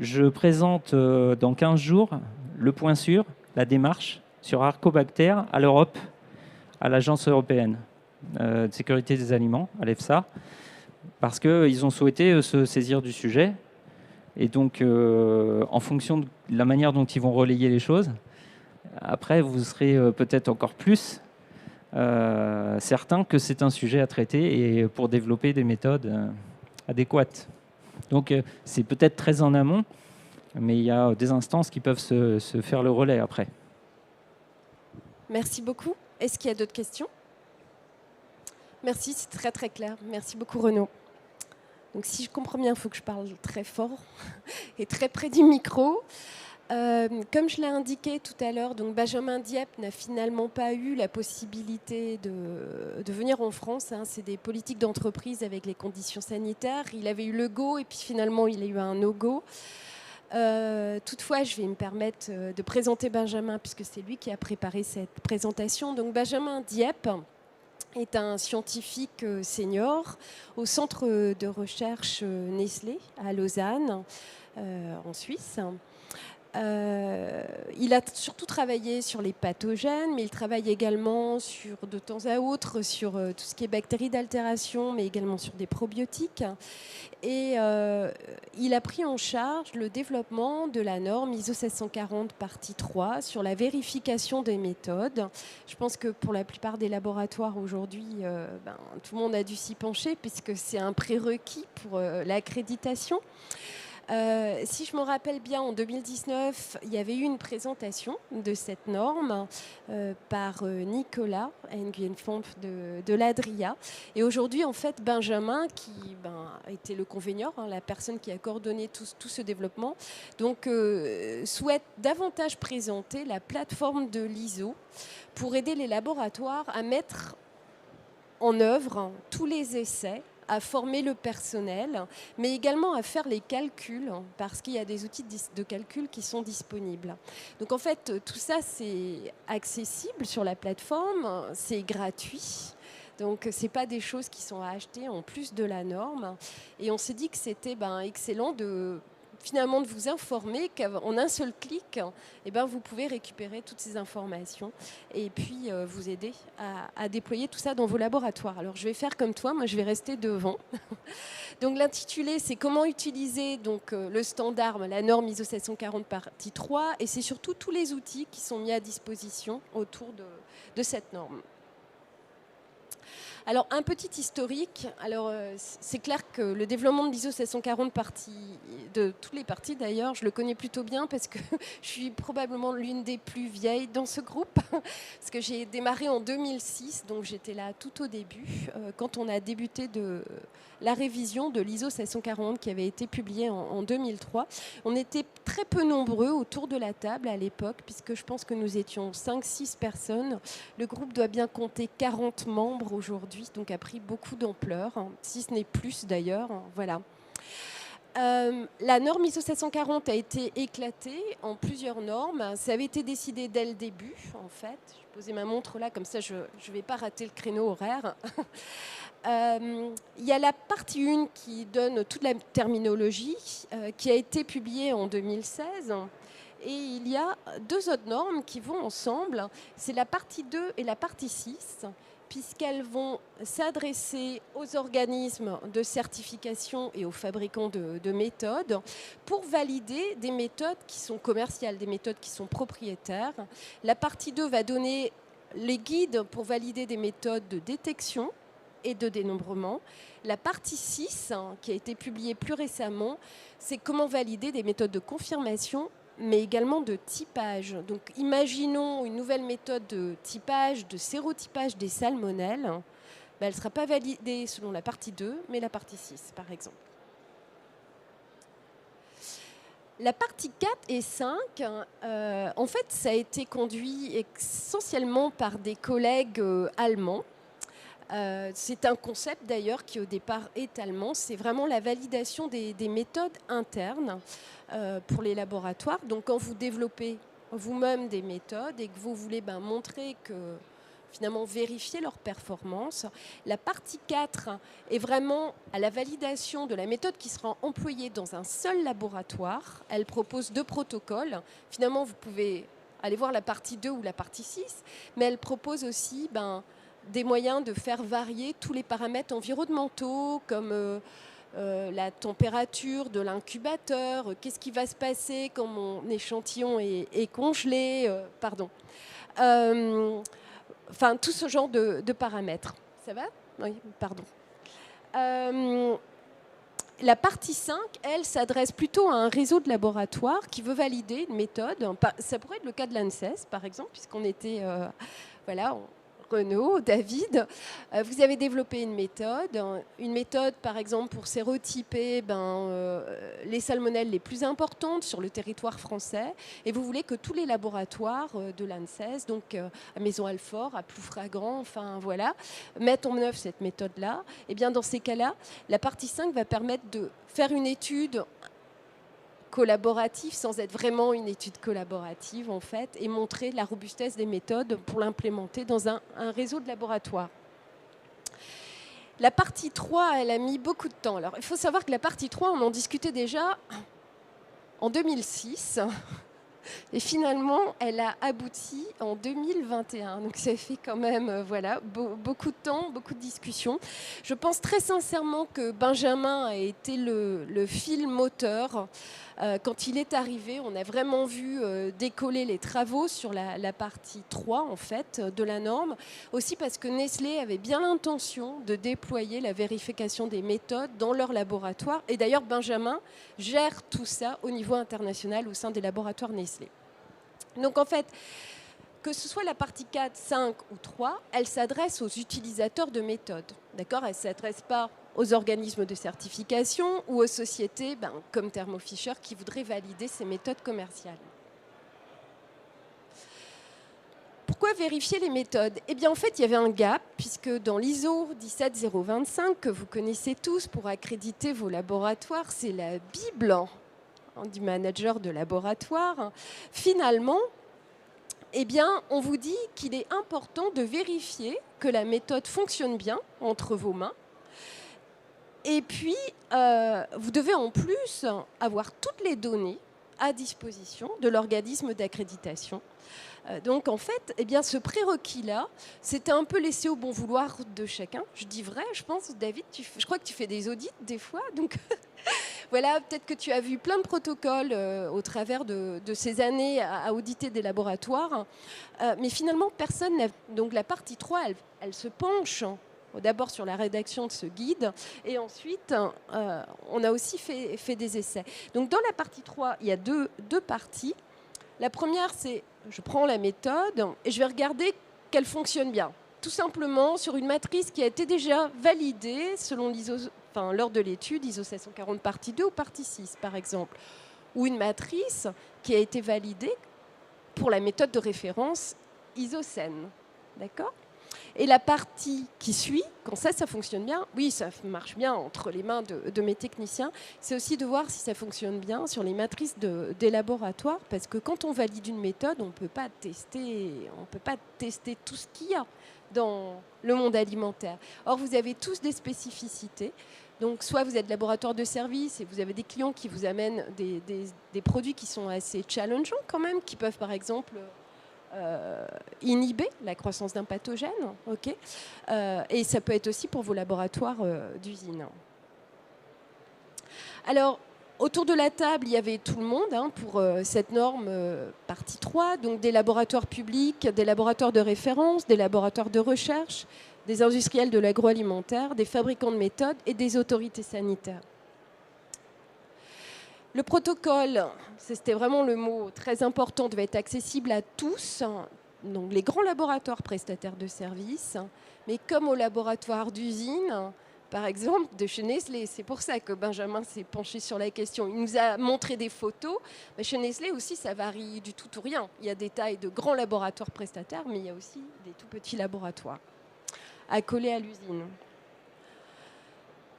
je présente dans 15 jours le point sûr, la démarche sur Arcobacter à l'Europe, à l'Agence européenne de sécurité des aliments, à l'EFSA, parce qu'ils ont souhaité se saisir du sujet. Et donc, en fonction de la manière dont ils vont relayer les choses, après, vous serez peut-être encore plus certain que c'est un sujet à traiter et pour développer des méthodes adéquates. Donc, c'est peut-être très en amont, mais il y a des instances qui peuvent se faire le relais après. Merci beaucoup. Est-ce qu'il y a d'autres questions? Merci, c'est très très clair. Merci beaucoup Renaud. Donc si je comprends bien, il faut que je parle très fort et très près du micro. Comme je l'ai indiqué tout à l'heure, donc Benjamin Dieppe n'a finalement pas eu la possibilité de venir en France. C'est des politiques d'entreprise avec les conditions sanitaires. Il avait eu le go et puis finalement il a eu un no-go. Toutefois, je vais me permettre de présenter Benjamin puisque c'est lui qui a préparé cette présentation. Donc Benjamin Dieppe est un scientifique senior au centre de recherche Nestlé à Lausanne, en Suisse. Il a surtout travaillé sur les pathogènes, mais il travaille également de temps à autre sur tout ce qui est bactéries d'altération, mais également sur des probiotiques. Et il a pris en charge le développement de la norme ISO 16440 partie 3 sur la vérification des méthodes. Je pense que pour la plupart des laboratoires aujourd'hui, tout le monde a dû s'y pencher puisque c'est un prérequis pour l'accréditation. Si je me rappelle bien, en 2019, il y avait eu une présentation de cette norme par Nicolas Nguyen-Fonf de l'Adria. Et aujourd'hui, en fait, Benjamin, qui était le conveneur, la personne qui a coordonné tout ce développement, donc, souhaite davantage présenter la plateforme de l'ISO pour aider les laboratoires à mettre en œuvre tous les essais, à former le personnel, mais également à faire les calculs, parce qu'il y a des outils de calcul qui sont disponibles. Donc en fait, tout ça, c'est accessible sur la plateforme, c'est gratuit. Donc ce n'est pas des choses qui sont à acheter en plus de la norme. Et on s'est dit que c'était excellent finalement de vous informer qu'en un seul clic, vous pouvez récupérer toutes ces informations et puis vous aider à déployer tout ça dans vos laboratoires. Alors je vais faire comme toi, moi je vais rester devant. Donc l'intitulé, c'est comment utiliser le standard, la norme ISO 740 partie 3, et c'est surtout tous les outils qui sont mis à disposition autour de cette norme. Alors, un petit historique. Alors, c'est clair que le développement de l'ISO 740 de toutes les parties d'ailleurs, je le connais plutôt bien parce que je suis probablement l'une des plus vieilles dans ce groupe. Parce que j'ai démarré en 2006, donc j'étais là tout au début, quand on a débuté la révision de l'ISO 740 qui avait été publiée en 2003. On était très peu nombreux autour de la table à l'époque, puisque je pense que nous étions 5-6 personnes. Le groupe doit bien compter 40 membres aujourd'hui, donc a pris beaucoup d'ampleur, si ce n'est plus d'ailleurs. Voilà. La norme ISO 740 a été éclatée en plusieurs normes. Ça avait été décidé dès le début, en fait. Je vais poser ma montre là, comme ça je ne vais pas rater le créneau horaire. Il y a la partie 1 qui donne toute la terminologie, qui a été publiée en 2016. Et il y a 2 autres normes qui vont ensemble. C'est la partie 2 et la partie 6, puisqu'elles vont s'adresser aux organismes de certification et aux fabricants de méthodes pour valider des méthodes qui sont commerciales, des méthodes qui sont propriétaires. La partie 2 va donner les guides pour valider des méthodes de détection et de dénombrement. La partie 6, qui a été publiée plus récemment, c'est comment valider des méthodes de confirmation, mais également de typage. Donc, imaginons une nouvelle méthode de typage, de sérotypage des salmonelles. Elle ne sera pas validée selon la partie 2, mais la partie 6, par exemple. La partie 4 et 5, en fait, ça a été conduit essentiellement par des collègues allemands. C'est un concept d'ailleurs qui au départ est allemand, c'est vraiment la validation des méthodes internes pour les laboratoires. Donc quand vous développez vous-même des méthodes et que vous voulez montrer que finalement vérifier leur performance, la partie 4 est vraiment à la validation de la méthode qui sera employée dans un seul laboratoire. Elle propose 2 protocoles. Finalement, vous pouvez aller voir la partie 2 ou la partie 6, mais elle propose aussi des moyens de faire varier tous les paramètres environnementaux, comme la température de l'incubateur, qu'est-ce qui va se passer quand mon échantillon est congelé, enfin, tout ce genre de paramètres. Ça va ? Oui, pardon. La partie 5, elle, s'adresse plutôt à un réseau de laboratoires qui veut valider une méthode. Ça pourrait être le cas de l'ANSES, par exemple, puisqu'on était... Renaud, David, vous avez développé une méthode par exemple pour sérotyper les salmonelles les plus importantes sur le territoire français, et vous voulez que tous les laboratoires de l'ANSES, donc à Maisons-Alfort, à Ploufragan, mettent en œuvre cette méthode-là. Et bien dans ces cas-là, la partie 5 va permettre de faire une étude collaborative sans être vraiment une étude collaborative en fait, et montrer la robustesse des méthodes pour l'implémenter dans un réseau de laboratoires. La partie 3, elle a mis beaucoup de temps. Alors, il faut savoir que la partie 3, on en discutait déjà en 2006 et finalement, elle a abouti en 2021. Donc, ça fait quand même beaucoup de temps, beaucoup de discussions. Je pense très sincèrement que Benjamin a été le fil moteur. Quand il est arrivé, on a vraiment vu décoller les travaux sur la partie 3 en fait, de la norme. Aussi parce que Nestlé avait bien l'intention de déployer la vérification des méthodes dans leur laboratoire. Et d'ailleurs, Benjamin gère tout ça au niveau international au sein des laboratoires Nestlé. Donc en fait, que ce soit la partie 4, 5 ou 3, elle s'adresse aux utilisateurs de méthodes. D'accord ? Elle ne s'adresse pas aux organismes de certification ou aux sociétés comme Thermo Fisher qui voudraient valider ces méthodes commerciales. Pourquoi vérifier les méthodes ? Eh bien, en fait, il y avait un gap, puisque dans l'ISO 17025, que vous connaissez tous pour accréditer vos laboratoires, c'est la Bible du manager de laboratoire. Finalement, eh bien, on vous dit qu'il est important de vérifier que la méthode fonctionne bien entre vos mains. Et puis, vous devez en plus avoir toutes les données à disposition de l'organisme d'accréditation. Donc, en fait, eh bien, ce prérequis-là, c'était un peu laissé au bon vouloir de chacun. Je dis vrai, je pense, David, je crois que tu fais des audits des fois. Donc, voilà, peut-être que tu as vu plein de protocoles au travers de ces années à auditer des laboratoires. Mais finalement, personne n'a... Donc, la partie 3, elle se penche d'abord sur la rédaction de ce guide, et ensuite, on a aussi fait des essais. Donc, dans la partie 3, il y a deux parties. La première, c'est je prends la méthode et je vais regarder qu'elle fonctionne bien. Tout simplement sur une matrice qui a été déjà validée selon lors de l'étude ISO 740 partie 2 ou partie 6, par exemple. Ou une matrice qui a été validée pour la méthode de référence ISO-SEN. D'accord ? Et la partie qui suit, quand ça fonctionne bien, oui, ça marche bien entre les mains de mes techniciens, c'est aussi de voir si ça fonctionne bien sur les matrices des laboratoires, parce que quand on valide une méthode, on ne peut pas tester tout ce qu'il y a dans le monde alimentaire. Or, vous avez tous des spécificités. Donc, soit vous êtes laboratoire de service et vous avez des clients qui vous amènent des produits qui sont assez challengeants quand même, qui peuvent par exemple inhiber la croissance d'un pathogène. Okay, et ça peut être aussi pour vos laboratoires d'usine. Alors, autour de la table, il y avait tout le monde pour cette norme partie 3, donc des laboratoires publics, des laboratoires de référence, des laboratoires de recherche, des industriels de l'agroalimentaire, des fabricants de méthodes et des autorités sanitaires. Le protocole, c'était vraiment le mot très important, devait être accessible à tous, donc les grands laboratoires prestataires de services, mais comme aux laboratoires d'usine, par exemple, de chez Nestlé. C'est pour ça que Benjamin s'est penché sur la question. Il nous a montré des photos. Mais chez Nestlé aussi, ça varie du tout ou rien. Il y a des tailles de grands laboratoires prestataires, mais il y a aussi des tout petits laboratoires accolés à l'usine.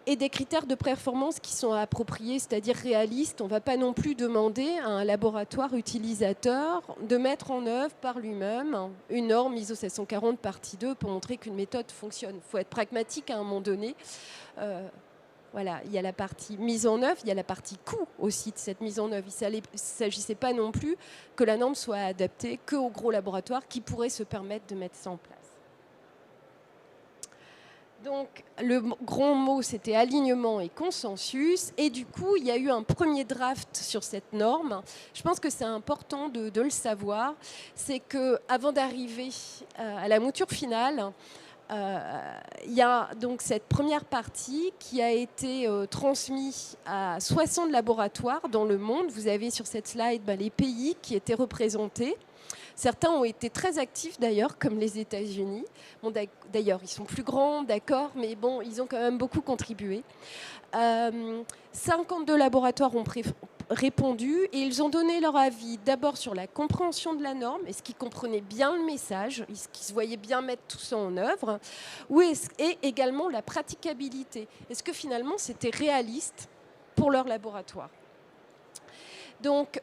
Et des critères de performance qui sont appropriés, c'est-à-dire réalistes. On ne va pas non plus demander à un laboratoire utilisateur de mettre en œuvre par lui-même une norme ISO 740 partie 2 pour montrer qu'une méthode fonctionne. Il faut être pragmatique à un moment donné. Voilà, il y a la partie mise en œuvre, il y a la partie coût aussi de cette mise en œuvre. Il ne s'agissait pas non plus que la norme soit adaptée qu'aux gros laboratoires qui pourraient se permettre de mettre ça en place. Donc, le grand mot, c'était alignement et consensus. Et du coup, il y a eu un premier draft sur cette norme. Je pense que c'est important de le savoir. C'est qu'avant d'arriver à la mouture finale, il y a donc cette première partie qui a été transmise à 60 laboratoires dans le monde. Vous avez sur cette slide les pays qui étaient représentés. Certains ont été très actifs d'ailleurs, comme les États-Unis. Bon, d'ailleurs, ils sont plus grands, d'accord, mais bon, ils ont quand même beaucoup contribué. 52 laboratoires ont répondu et ils ont donné leur avis d'abord sur la compréhension de la norme, est-ce qu'ils comprenaient bien le message, est-ce qu'ils se voyaient bien mettre tout ça en œuvre, et également la praticabilité. Est-ce que finalement c'était réaliste pour leur laboratoire? Donc,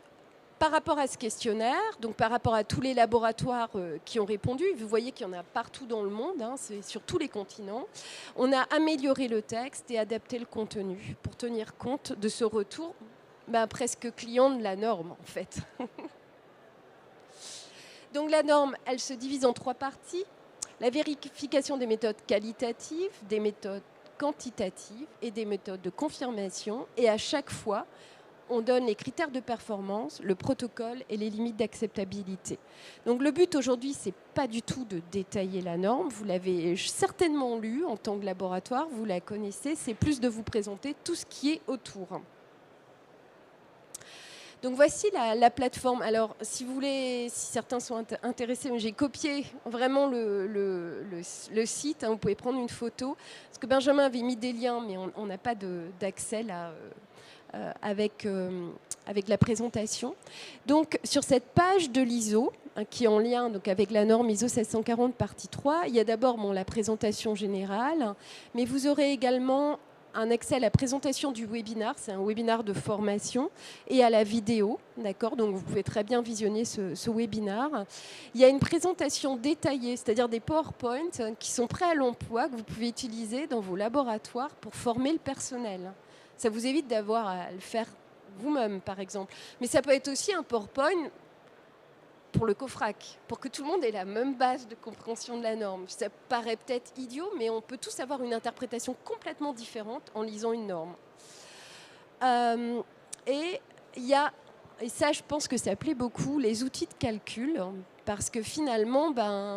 par rapport à ce questionnaire, donc par rapport à tous les laboratoires qui ont répondu, vous voyez qu'il y en a partout dans le monde, c'est sur tous les continents, on a amélioré le texte et adapté le contenu pour tenir compte de ce retour presque client de la norme en fait. Donc la norme, elle se divise en 3 parties. La vérification des méthodes qualitatives, des méthodes quantitatives et des méthodes de confirmation. Et à chaque fois, on donne les critères de performance, le protocole et les limites d'acceptabilité. Donc le but aujourd'hui, ce n'est pas du tout de détailler la norme. Vous l'avez certainement lu en tant que laboratoire, vous la connaissez. C'est plus de vous présenter tout ce qui est autour. Donc voici la plateforme. Alors si vous voulez, si certains sont intéressés, j'ai copié vraiment le site. Vous pouvez prendre une photo. Parce que Benjamin avait mis des liens, mais on n'a pas d'accès là. Avec la présentation. Donc, sur cette page de l'ISO, qui est en lien donc, avec la norme ISO 740 partie 3, il y a d'abord la présentation générale, mais vous aurez également un accès à la présentation du webinaire, c'est un webinaire de formation, et à la vidéo, d'accord ? Donc, vous pouvez très bien visionner ce webinaire. Il y a une présentation détaillée, c'est-à-dire des PowerPoint qui sont prêts à l'emploi, que vous pouvez utiliser dans vos laboratoires pour former le personnel. Ça vous évite d'avoir à le faire vous-même, par exemple. Mais ça peut être aussi un PowerPoint pour le COFRAC, pour que tout le monde ait la même base de compréhension de la norme. Ça paraît peut-être idiot, mais on peut tous avoir une interprétation complètement différente en lisant une norme. Et il y a, et ça je pense que ça plaît beaucoup, les outils de calcul, parce que finalement,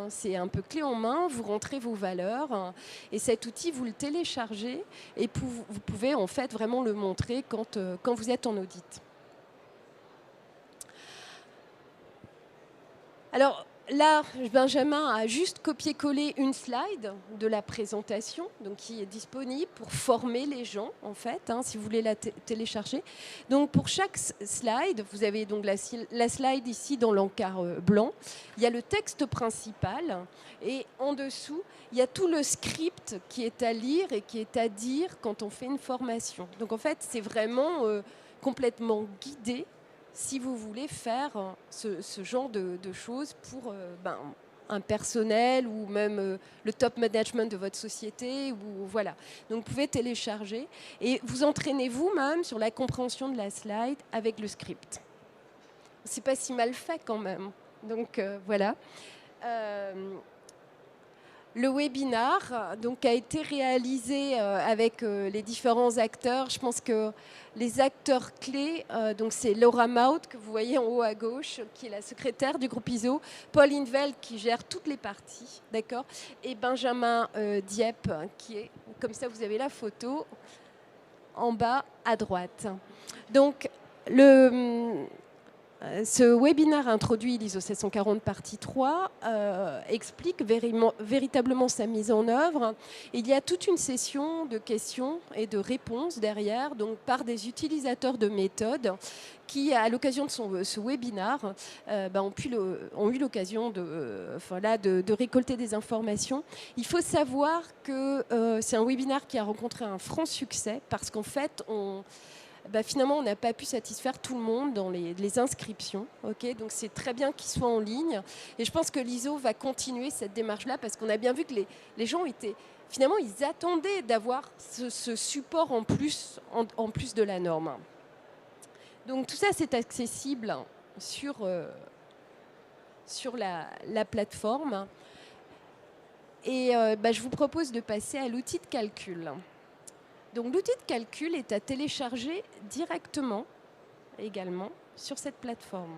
c'est un peu clé en main, vous rentrez vos valeurs, et cet outil, vous le téléchargez, et vous pouvez en fait vraiment le montrer quand vous êtes en audit. Alors là, Benjamin a juste copié-collé une slide de la présentation, donc qui est disponible pour former les gens, en fait, si vous voulez la télécharger. Donc pour chaque slide, vous avez donc la slide ici dans l'encart blanc. Il y a le texte principal et en dessous, il y a tout le script qui est à lire et qui est à dire quand on fait une formation. Donc en fait, c'est vraiment complètement guidé si vous voulez faire ce genre de choses pour un personnel ou même le top management de votre société. Ou, voilà. Donc vous pouvez télécharger et vous entraînez vous-même sur la compréhension de la slide avec le script. C'est pas si mal fait quand même. Donc voilà. Le webinar donc, a été réalisé avec les différents acteurs. Je pense que les acteurs clés, donc c'est Laura Maut, que vous voyez en haut à gauche, qui est la secrétaire du groupe ISO, Paul Inveld, qui gère toutes les parties, d'accord, et Benjamin Dieppe, qui est, comme ça vous avez la photo, en bas à droite. Donc, ce webinaire introduit l'ISO 740 partie 3 explique véritablement sa mise en œuvre. Il y a toute une session de questions et de réponses derrière, donc par des utilisateurs de méthodes qui, à l'occasion de ce webinaire, ont eu l'occasion de récolter des informations. Il faut savoir que c'est un webinaire qui a rencontré un franc succès parce qu'en fait, finalement, on n'a pas pu satisfaire tout le monde dans les inscriptions. Okay, donc, c'est très bien qu'ils soient en ligne. Et je pense que l'ISO va continuer cette démarche-là parce qu'on a bien vu que les gens étaient... Finalement, ils attendaient d'avoir ce support en plus de la norme. Donc, tout ça, c'est accessible sur la plateforme. Et je vous propose de passer à l'outil de calcul. Donc l'outil de calcul est à télécharger directement également sur cette plateforme.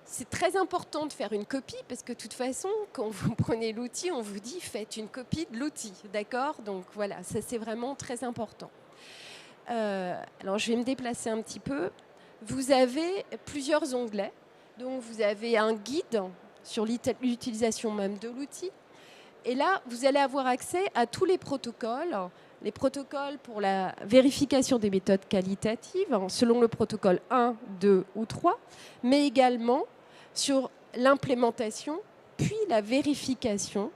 C'est très important de faire une copie parce que de toute façon, quand vous prenez l'outil, on vous dit faites une copie de l'outil, d'accord? Donc voilà, ça c'est vraiment très important. Alors je vais me déplacer un petit peu. Vous avez plusieurs onglets. Donc vous avez un guide sur l'utilisation même de l'outil. Et là, vous allez avoir accès à tous les protocoles pour la vérification des méthodes qualitatives, selon le protocole 1, 2 ou 3, mais également sur l'implémentation, puis la vérification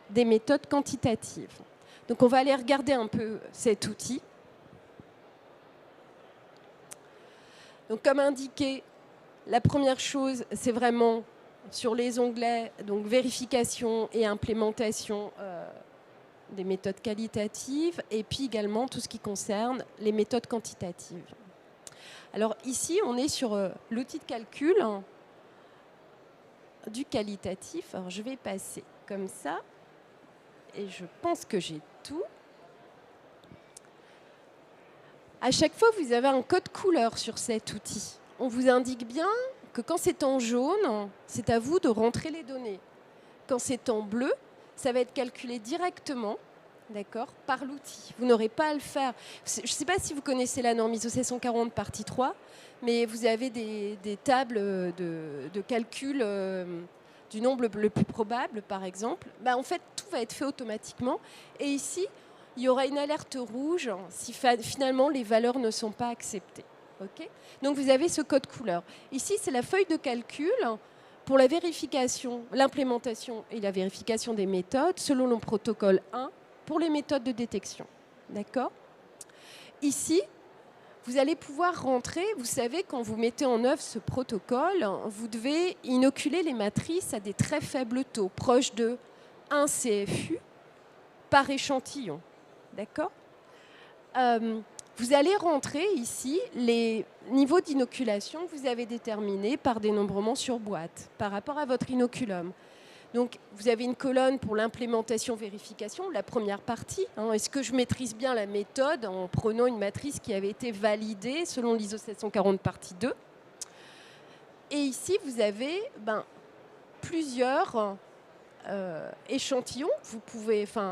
des méthodes quantitatives. Donc on va aller regarder un peu cet outil. Donc comme indiqué, la première chose, c'est vraiment sur les onglets, donc vérification et implémentation des méthodes qualitatives, et puis également tout ce qui concerne les méthodes quantitatives. Alors ici, on est sur l'outil de calcul du qualitatif. Alors je vais passer comme ça, et je pense que j'ai tout. À chaque fois, vous avez un code couleur sur cet outil. On vous indique bien que quand c'est en jaune, c'est à vous de rentrer les données. Quand c'est en bleu, ça va être calculé directement, d'accord, par l'outil. Vous n'aurez pas à le faire. Je ne sais pas si vous connaissez la norme ISO 740 partie 3, mais vous avez des tables de calcul du nombre le plus probable, par exemple. En fait, tout va être fait automatiquement. Et ici, il y aura une alerte rouge si finalement les valeurs ne sont pas acceptées. Okay. Donc vous avez ce code couleur. Ici, c'est la feuille de calcul pour la vérification, l'implémentation et la vérification des méthodes selon le protocole 1 pour les méthodes de détection. D'accord ? Ici, vous allez pouvoir rentrer, vous savez, quand vous mettez en œuvre ce protocole, vous devez inoculer les matrices à des très faibles taux, proches de 1 CFU par échantillon. D'accord ? Vous allez rentrer ici les niveaux d'inoculation que vous avez déterminés par dénombrement sur boîte par rapport à votre inoculum. Donc, vous avez une colonne pour l'implémentation-vérification, la première partie. Est-ce que je maîtrise bien la méthode en prenant une matrice qui avait été validée selon l'ISO 740 partie 2 ? Et ici, vous avez plusieurs échantillons,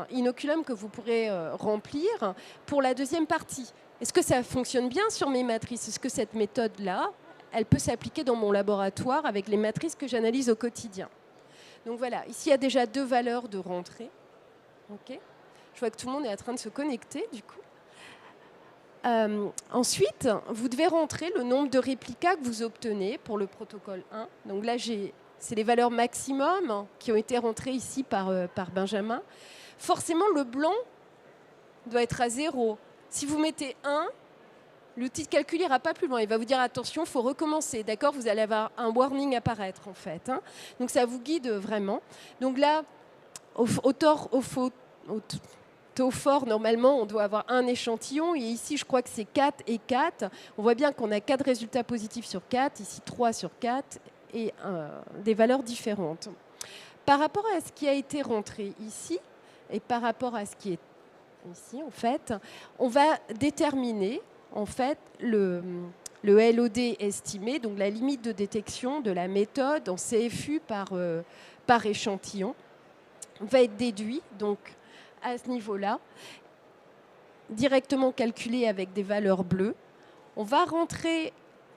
inoculum que vous pourrez remplir pour la deuxième partie. Est-ce que ça fonctionne bien sur mes matrices ? Est-ce que cette méthode-là, elle peut s'appliquer dans mon laboratoire avec les matrices que j'analyse au quotidien ? Donc voilà, ici il y a déjà 2 valeurs de rentrée. Okay. Je vois que tout le monde est en train de se connecter du coup. Ensuite, vous devez rentrer le nombre de réplicas que vous obtenez pour le protocole 1. Donc là, c'est les valeurs maximum qui ont été rentrées ici par Benjamin. Forcément, le blanc doit être à 0. Si vous mettez 1, L'outil de calcul n'ira pas plus loin. Il va vous dire attention, il faut recommencer. D'accord? Vous allez avoir un warning apparaître en fait. Hein. Donc ça vous guide vraiment. Donc là, au taux fort, normalement, on doit avoir un échantillon. Et ici, je crois que c'est 4 et 4. On voit bien qu'on a 4 résultats positifs sur 4, ici 3 sur 4, et des valeurs différentes. Par rapport à ce qui a été rentré ici, et par rapport à ce qui est ici, en fait, on va déterminer en fait, le LOD estimé, donc la limite de détection de la méthode en CFU par échantillon, va être déduit donc, à ce niveau-là, directement calculé avec des valeurs bleues. On va rentrer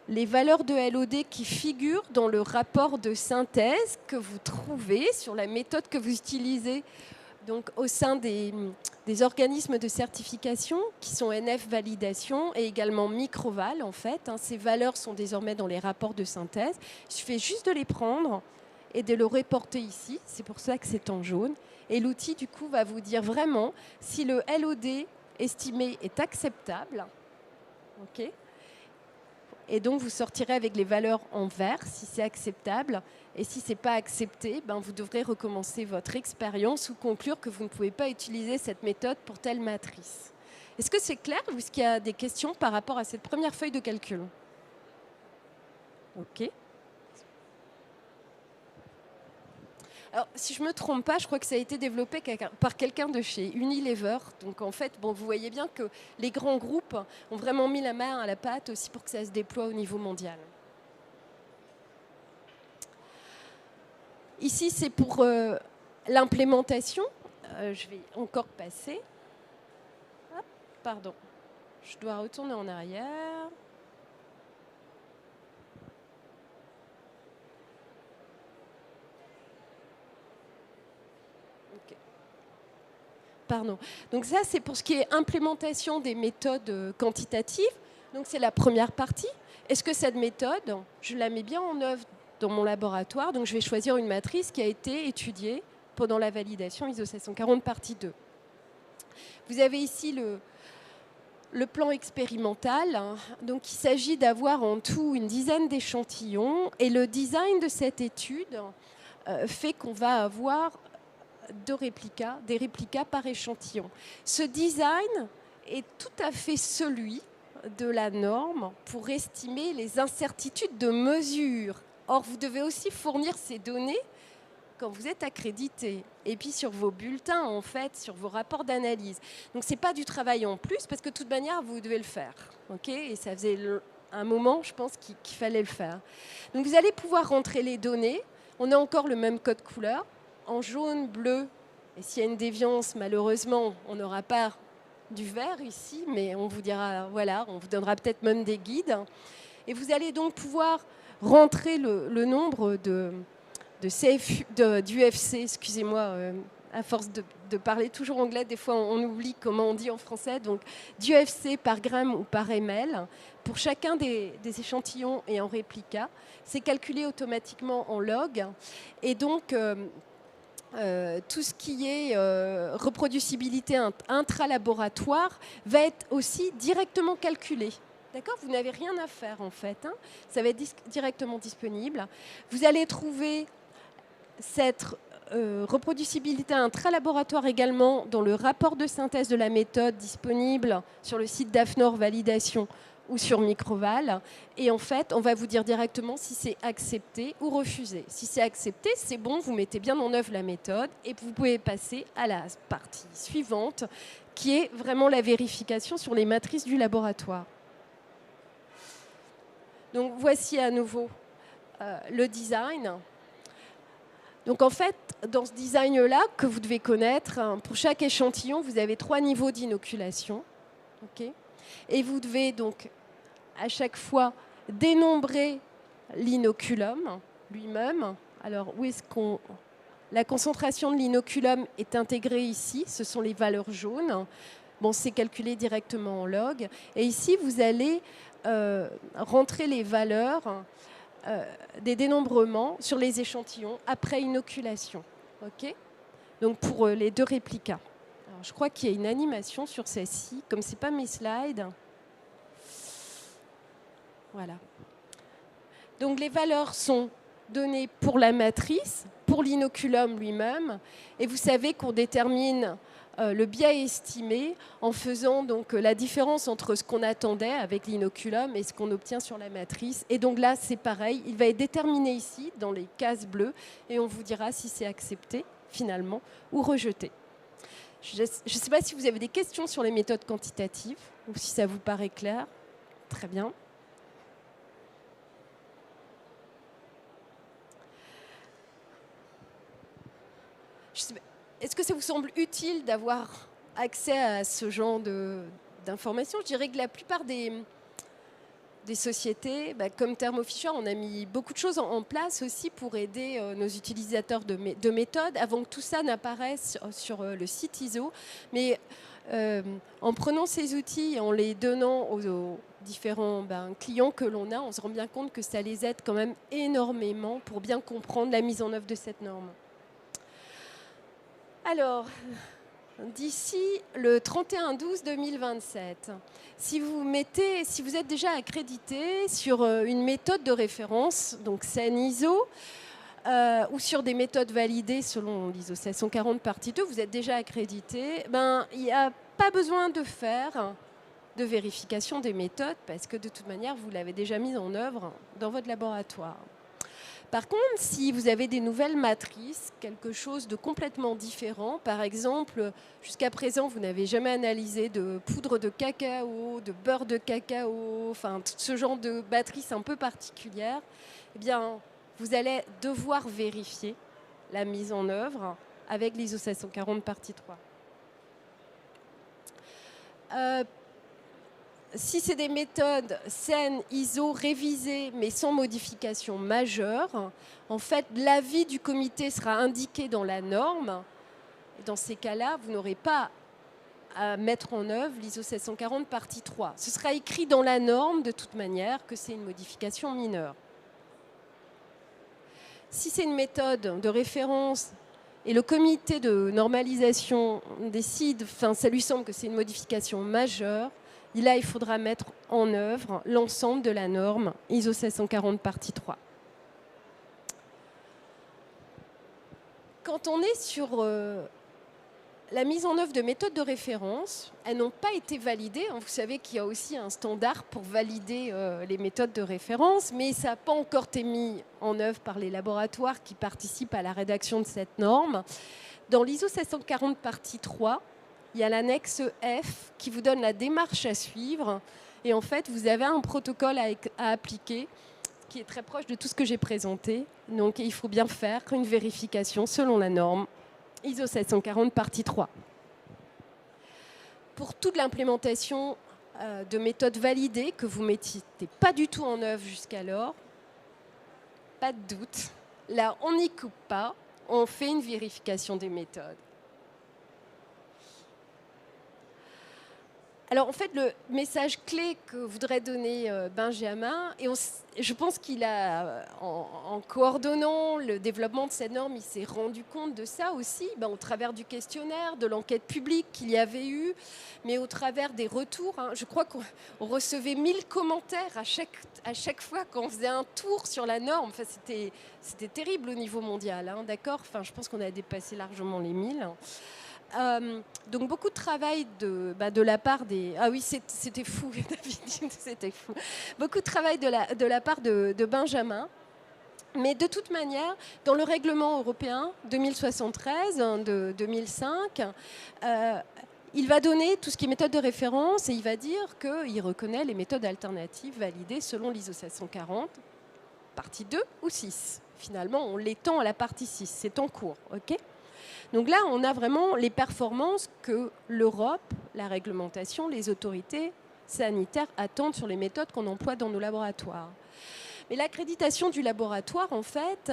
les valeurs de LOD qui figurent dans le rapport de synthèse que vous trouvez sur la méthode que vous utilisez donc, au sein des organismes de certification qui sont NF Validation et également Microval en fait. Hein, ces valeurs sont désormais dans les rapports de synthèse. Il suffit juste de les prendre et de le reporter ici. C'est pour ça que c'est en jaune. Et l'outil du coup va vous dire vraiment si le LOD estimé est acceptable. Okay. Et donc vous sortirez avec les valeurs en vert si c'est acceptable. Et si ce n'est pas accepté, ben vous devrez recommencer votre expérience ou conclure que vous ne pouvez pas utiliser cette méthode pour telle matrice. Est-ce que c'est clair ou est-ce qu'il y a des questions par rapport à cette première feuille de calcul? OK. Alors, si je ne me trompe pas, je crois que ça a été développé par quelqu'un de chez Unilever. Donc, en fait, bon, vous voyez bien que les grands groupes ont vraiment mis la main à la pâte aussi pour que ça se déploie au niveau mondial. Ici, c'est pour l'implémentation. Je vais encore passer. Hop, pardon. Je dois retourner en arrière. Okay. Pardon. Donc ça, c'est pour ce qui est implémentation des méthodes quantitatives. Donc c'est la première partie. Est-ce que cette méthode, je la mets bien en œuvre dans mon laboratoire, donc je vais choisir une matrice qui a été étudiée pendant la validation ISO 740 partie 2. Vous avez ici le plan expérimental, donc il s'agit d'avoir en tout une dizaine d'échantillons et le design de cette étude fait qu'on va avoir des réplicas par échantillon. Ce design est tout à fait celui de la norme pour estimer les incertitudes de mesure. Or, vous devez aussi fournir ces données quand vous êtes accrédité. Et puis sur vos bulletins, en fait, sur vos rapports d'analyse. Donc, ce n'est pas du travail en plus, parce que de toute manière, vous devez le faire. Okay, et ça faisait un moment, je pense, qu'il fallait le faire. Donc, vous allez pouvoir rentrer les données. On a encore le même code couleur, en jaune, bleu. Et s'il y a une déviance, malheureusement, on n'aura pas du vert ici, mais on vous dira, voilà, on vous donnera peut-être même des guides. Et vous allez donc pouvoir rentrer le nombre d'UFC, excusez-moi, à force de parler toujours anglais, des fois on oublie comment on dit en français, donc d'UFC par gramme ou par ml, pour chacun des échantillons et en réplica. C'est calculé automatiquement en log, et donc tout ce qui est reproducibilité intra-laboratoire va être aussi directement calculé. D'accord ? Vous n'avez rien à faire, en fait. Hein. Ça va être directement disponible. Vous allez trouver cette reproducibilité intra-laboratoire également dans le rapport de synthèse de la méthode disponible sur le site d'AFNOR Validation ou sur Microval. Et en fait, on va vous dire directement si c'est accepté ou refusé. Si c'est accepté, c'est bon, vous mettez bien en œuvre la méthode et vous pouvez passer à la partie suivante, qui est vraiment la vérification sur les matrices du laboratoire. Donc voici à nouveau le design. Donc en fait, dans ce design-là, que vous devez connaître, pour chaque échantillon, vous avez 3 niveaux d'inoculation. Okay, et vous devez donc à chaque fois dénombrer l'inoculum lui-même. Alors où est-ce qu'on... La concentration de l'inoculum est intégrée ici, ce sont les valeurs jaunes. Bon, c'est calculé directement en log. Et ici, vous allez rentrer les valeurs des dénombrements sur les échantillons après inoculation. Okay, donc pour les 2 réplicas. Alors, je crois qu'il y a une animation sur celle-ci. Comme ce n'est pas mes slides, Voilà. Donc les valeurs sont données pour la matrice, pour l'inoculum lui-même, et vous savez qu'on détermine le biais estimé en faisant donc la différence entre ce qu'on attendait avec l'inoculum et ce qu'on obtient sur la matrice. Et donc là, c'est pareil, il va être déterminé ici, dans les cases bleues, et on vous dira si c'est accepté, finalement, ou rejeté. Je ne sais pas si vous avez des questions sur les méthodes quantitatives, ou si ça vous paraît clair. Très bien. Est-ce que ça vous semble utile d'avoir accès à ce genre d'informations? Je dirais que la plupart des sociétés, comme Thermo Fisher, on a mis beaucoup de choses en place aussi pour aider nos utilisateurs de méthodes avant que tout ça n'apparaisse sur le site ISO. Mais en prenant ces outils et en les donnant aux différents clients que l'on a, on se rend bien compte que ça les aide quand même énormément pour bien comprendre la mise en œuvre de cette norme. Alors, d'ici le 31/12/2027, si vous êtes déjà accrédité sur une méthode de référence, donc CEN ISO, ou sur des méthodes validées selon l'ISO 740 partie 2, vous êtes déjà accrédité, il n'y a pas besoin de faire de vérification des méthodes parce que de toute manière, vous l'avez déjà mise en œuvre dans votre laboratoire. Par contre, si vous avez des nouvelles matrices, quelque chose de complètement différent, par exemple, jusqu'à présent, vous n'avez jamais analysé de poudre de cacao, de beurre de cacao, enfin, tout ce genre de matrice un peu particulière, eh bien, vous allez devoir vérifier la mise en œuvre avec l'ISO 740 partie 3. Si c'est des méthodes CEN, ISO révisées mais sans modification majeure, en fait, l'avis du comité sera indiqué dans la norme. Et dans ces cas-là, vous n'aurez pas à mettre en œuvre l'ISO 740 partie 3. Ce sera écrit dans la norme de toute manière que c'est une modification mineure. Si c'est une méthode de référence et le comité de normalisation décide, enfin, ça lui semble que c'est une modification majeure, là, il faudra mettre en œuvre l'ensemble de la norme ISO 740 partie 3. Quand on est sur la mise en œuvre de méthodes de référence, elles n'ont pas été validées. Vous savez qu'il y a aussi un standard pour valider les méthodes de référence, mais ça n'a pas encore été mis en œuvre par les laboratoires qui participent à la rédaction de cette norme. Dans l'ISO 740 partie 3, il y a l'annexe F qui vous donne la démarche à suivre. Et en fait, vous avez un protocole à appliquer qui est très proche de tout ce que j'ai présenté. Donc, il faut bien faire une vérification selon la norme ISO 740 partie 3. Pour toute l'implémentation de méthodes validées que vous ne mettiez pas du tout en œuvre jusqu'alors, pas de doute. Là, on n'y coupe pas. On fait une vérification des méthodes. Alors en fait, le message clé que voudrait donner Benjamin, et je pense qu'il a, en coordonnant le développement de cette norme, il s'est rendu compte de ça aussi, au travers du questionnaire, de l'enquête publique qu'il y avait eu, mais au travers des retours. Je crois qu'on recevait 1000 commentaires à chaque fois qu'on faisait un tour sur la norme. Enfin, c'était terrible au niveau mondial, d'accord. Enfin, je pense qu'on a dépassé largement les 1000. Donc beaucoup de travail de la part des... Ah oui, c'était fou, David, c'était fou. Beaucoup de travail de la part de Benjamin. Mais de toute manière, dans le règlement européen 2073 de 2005, il va donner tout ce qui est méthode de référence et il va dire qu'il reconnaît les méthodes alternatives validées selon l'ISO 740, partie 2 ou 6. Finalement, on l'étend à la partie 6, c'est en cours, ok ? Donc là, on a vraiment les performances que l'Europe, la réglementation, les autorités sanitaires attendent sur les méthodes qu'on emploie dans nos laboratoires. Mais l'accréditation du laboratoire, en fait,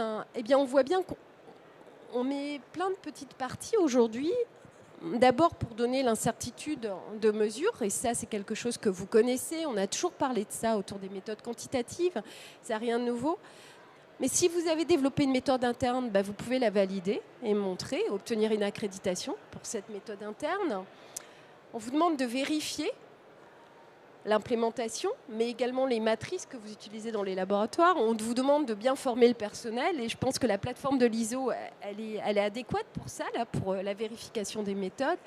on voit bien qu'on met plein de petites parties aujourd'hui. D'abord pour donner l'incertitude de mesure, et ça c'est quelque chose que vous connaissez, on a toujours parlé de ça autour des méthodes quantitatives, ça n'a rien de nouveau. Mais si vous avez développé une méthode interne, vous pouvez la valider et montrer, obtenir une accréditation pour cette méthode interne. On vous demande de vérifier l'implémentation, mais également les matrices que vous utilisez dans les laboratoires. On vous demande de bien former le personnel et je pense que la plateforme de l'ISO, elle est adéquate pour ça, là, pour la vérification des méthodes.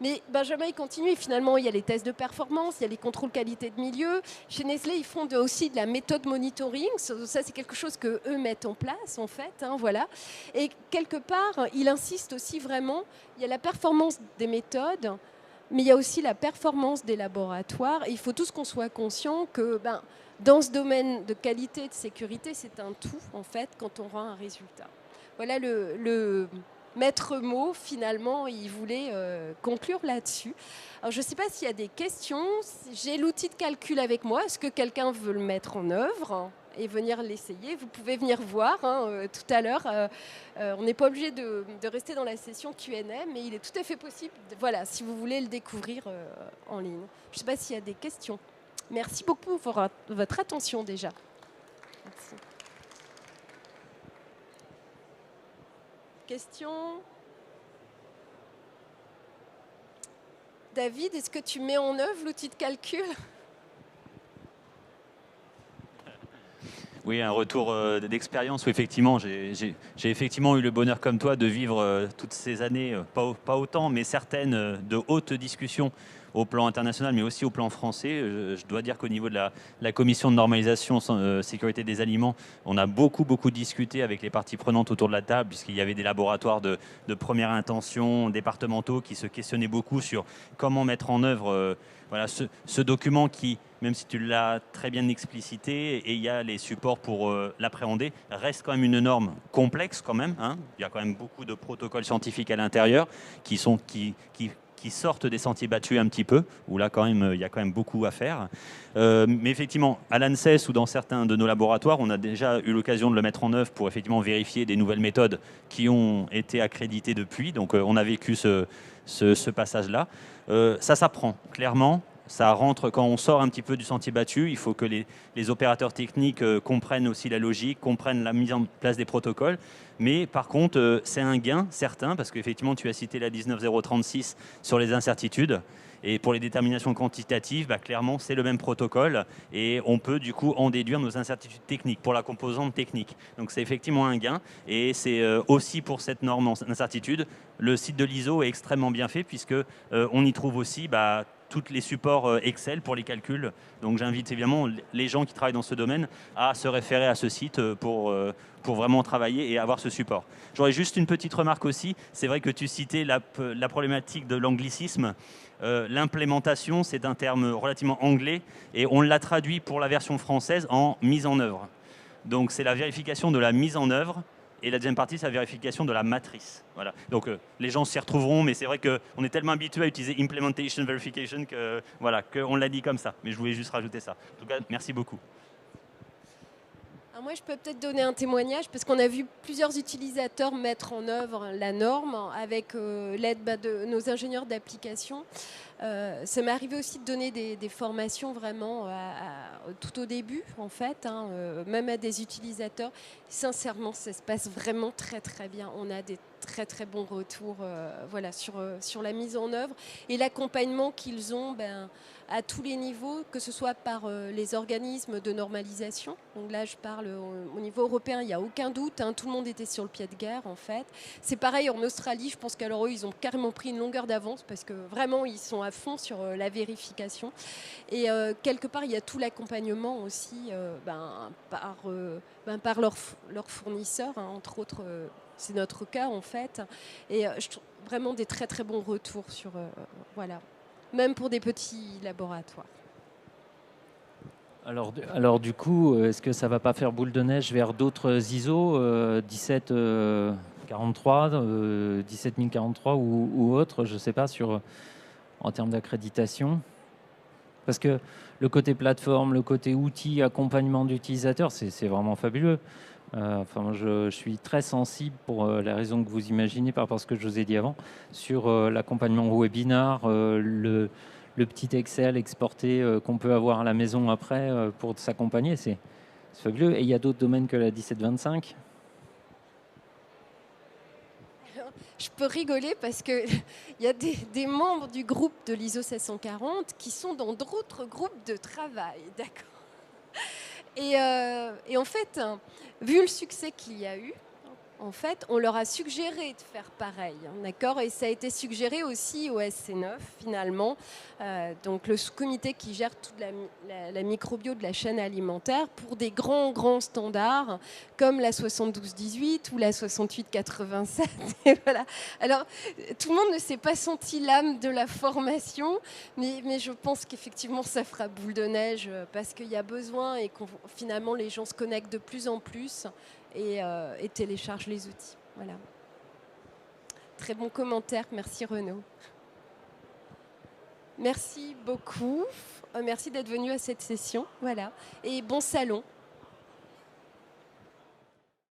Mais Benjamin, il continue et finalement, il y a les tests de performance, il y a les contrôles qualité de milieu. Chez Nestlé, ils font aussi de la méthode monitoring. Ça, c'est quelque chose qu'eux mettent en place, en fait. Voilà. Et quelque part, il insiste aussi vraiment, il y a la performance des méthodes, mais il y a aussi la performance des laboratoires. Et il faut tous qu'on soit conscient que dans ce domaine de qualité et de sécurité, c'est un tout, en fait, quand on rend un résultat. Voilà le maître mot, finalement, il voulait conclure là-dessus. Alors, je ne sais pas s'il y a des questions. J'ai l'outil de calcul avec moi. Est-ce que quelqu'un veut le mettre en œuvre et venir l'essayer? Vous pouvez venir voir tout à l'heure. On n'est pas obligé de rester dans la session Q&A, mais il est tout à fait possible, voilà, si vous voulez le découvrir en ligne. Je ne sais pas s'il y a des questions. Merci beaucoup pour votre attention déjà. Merci. Questions? David, est-ce que tu mets en œuvre l'outil de calcul? Oui, un retour d'expérience où effectivement, j'ai effectivement eu le bonheur comme toi de vivre toutes ces années, pas autant, mais certaines, de hautes discussions au plan international, mais aussi au plan français. Je dois dire qu'au niveau de la commission de normalisation sécurité des aliments, on a beaucoup discuté avec les parties prenantes autour de la table, puisqu'il y avait des laboratoires de première intention, départementaux, qui se questionnaient beaucoup sur comment mettre en œuvre voilà, ce document qui, même si tu l'as très bien explicité, et il y a les supports pour l'appréhender, reste quand même une norme complexe quand même. Il y a quand même beaucoup de protocoles scientifiques à l'intérieur qui sortent des sentiers battus un petit peu, où là quand même il y a quand même beaucoup à faire. Mais effectivement, à l'ANSES ou dans certains de nos laboratoires, on a déjà eu l'occasion de le mettre en œuvre pour effectivement vérifier des nouvelles méthodes qui ont été accréditées depuis. Donc on a vécu ce passage-là. Ça s'apprend, clairement. Ça rentre quand on sort un petit peu du sentier battu. Il faut que les opérateurs techniques comprennent aussi la logique, comprennent la mise en place des protocoles. Mais par contre, c'est un gain certain, parce qu'effectivement, tu as cité la 19036 sur les incertitudes. Et pour les déterminations quantitatives, clairement, c'est le même protocole. Et on peut du coup en déduire nos incertitudes techniques pour la composante technique. Donc c'est effectivement un gain. Et c'est aussi pour cette norme en incertitude, le site de l'ISO est extrêmement bien fait, puisque on y trouve aussi tous les supports Excel pour les calculs. Donc j'invite évidemment les gens qui travaillent dans ce domaine à se référer à ce site pour vraiment travailler et avoir ce support. J'aurais juste une petite remarque aussi. C'est vrai que tu citais la problématique de l'anglicisme. L'implémentation, c'est un terme relativement anglais et on l'a traduit pour la version française en mise en œuvre. Donc c'est la vérification de la mise en œuvre. Et la deuxième partie, c'est la vérification de la matrice. Voilà. Donc les gens s'y retrouveront, mais c'est vrai qu'on est tellement habitué à utiliser implementation verification que voilà, qu'on l'a dit comme ça. Mais je voulais juste rajouter ça. En tout cas, merci beaucoup. Alors moi, je peux peut-être donner un témoignage parce qu'on a vu plusieurs utilisateurs mettre en œuvre la norme avec l'aide de nos ingénieurs d'application. Ça m'est arrivé aussi de donner des formations vraiment tout au début, en fait, même à des utilisateurs. Sincèrement, ça se passe vraiment très très bien. On a des très bons retours voilà, sur la mise en œuvre et l'accompagnement qu'ils ont à tous les niveaux, que ce soit par les organismes de normalisation. Donc là, je parle au niveau européen, il n'y a aucun doute. Tout le monde était sur le pied de guerre, en fait. C'est pareil en Australie. Je pense qu'alors eux, ils ont carrément pris une longueur d'avance parce que vraiment, ils sont à fond sur la vérification. Et quelque part, il y a tout l'accompagnement aussi par leurs fournisseurs, entre autres. C'est notre cas, en fait. Et je trouve vraiment des très bons retours sur... voilà. Même pour des petits laboratoires. Alors du coup, est-ce que ça ne va pas faire boule de neige vers d'autres ISO 17043, 17043 ou autres, je ne sais pas, en termes d'accréditation? Parce que le côté plateforme, le côté outils, accompagnement d'utilisateurs, c'est vraiment fabuleux. Je suis très sensible pour la raison que vous imaginez par rapport à ce que je vous ai dit avant, sur l'accompagnement au webinar, le petit Excel exporté qu'on peut avoir à la maison après pour s'accompagner. C'est fabuleux. Et il y a d'autres domaines que la 1725. Je peux rigoler parce qu'il y a des membres du groupe de l'ISO 740 qui sont dans d'autres groupes de travail, d'accord. Et en fait, vu le succès qu'il y a eu, en fait, on leur a suggéré de faire pareil, d'accord. Et ça a été suggéré aussi au SC9, finalement, donc le sous-comité qui gère toute la microbio de la chaîne alimentaire pour des grands standards comme la 7218 ou la 6887. Et voilà. Alors, tout le monde ne s'est pas senti l'âme de la formation, mais je pense qu'effectivement, ça fera boule de neige parce qu'il y a besoin et que finalement, les gens se connectent de plus en plus et téléchargent les outils. Voilà. Très bon commentaire. Merci Renaud. Merci beaucoup. Merci d'être venu à cette session. Voilà. Et bon salon.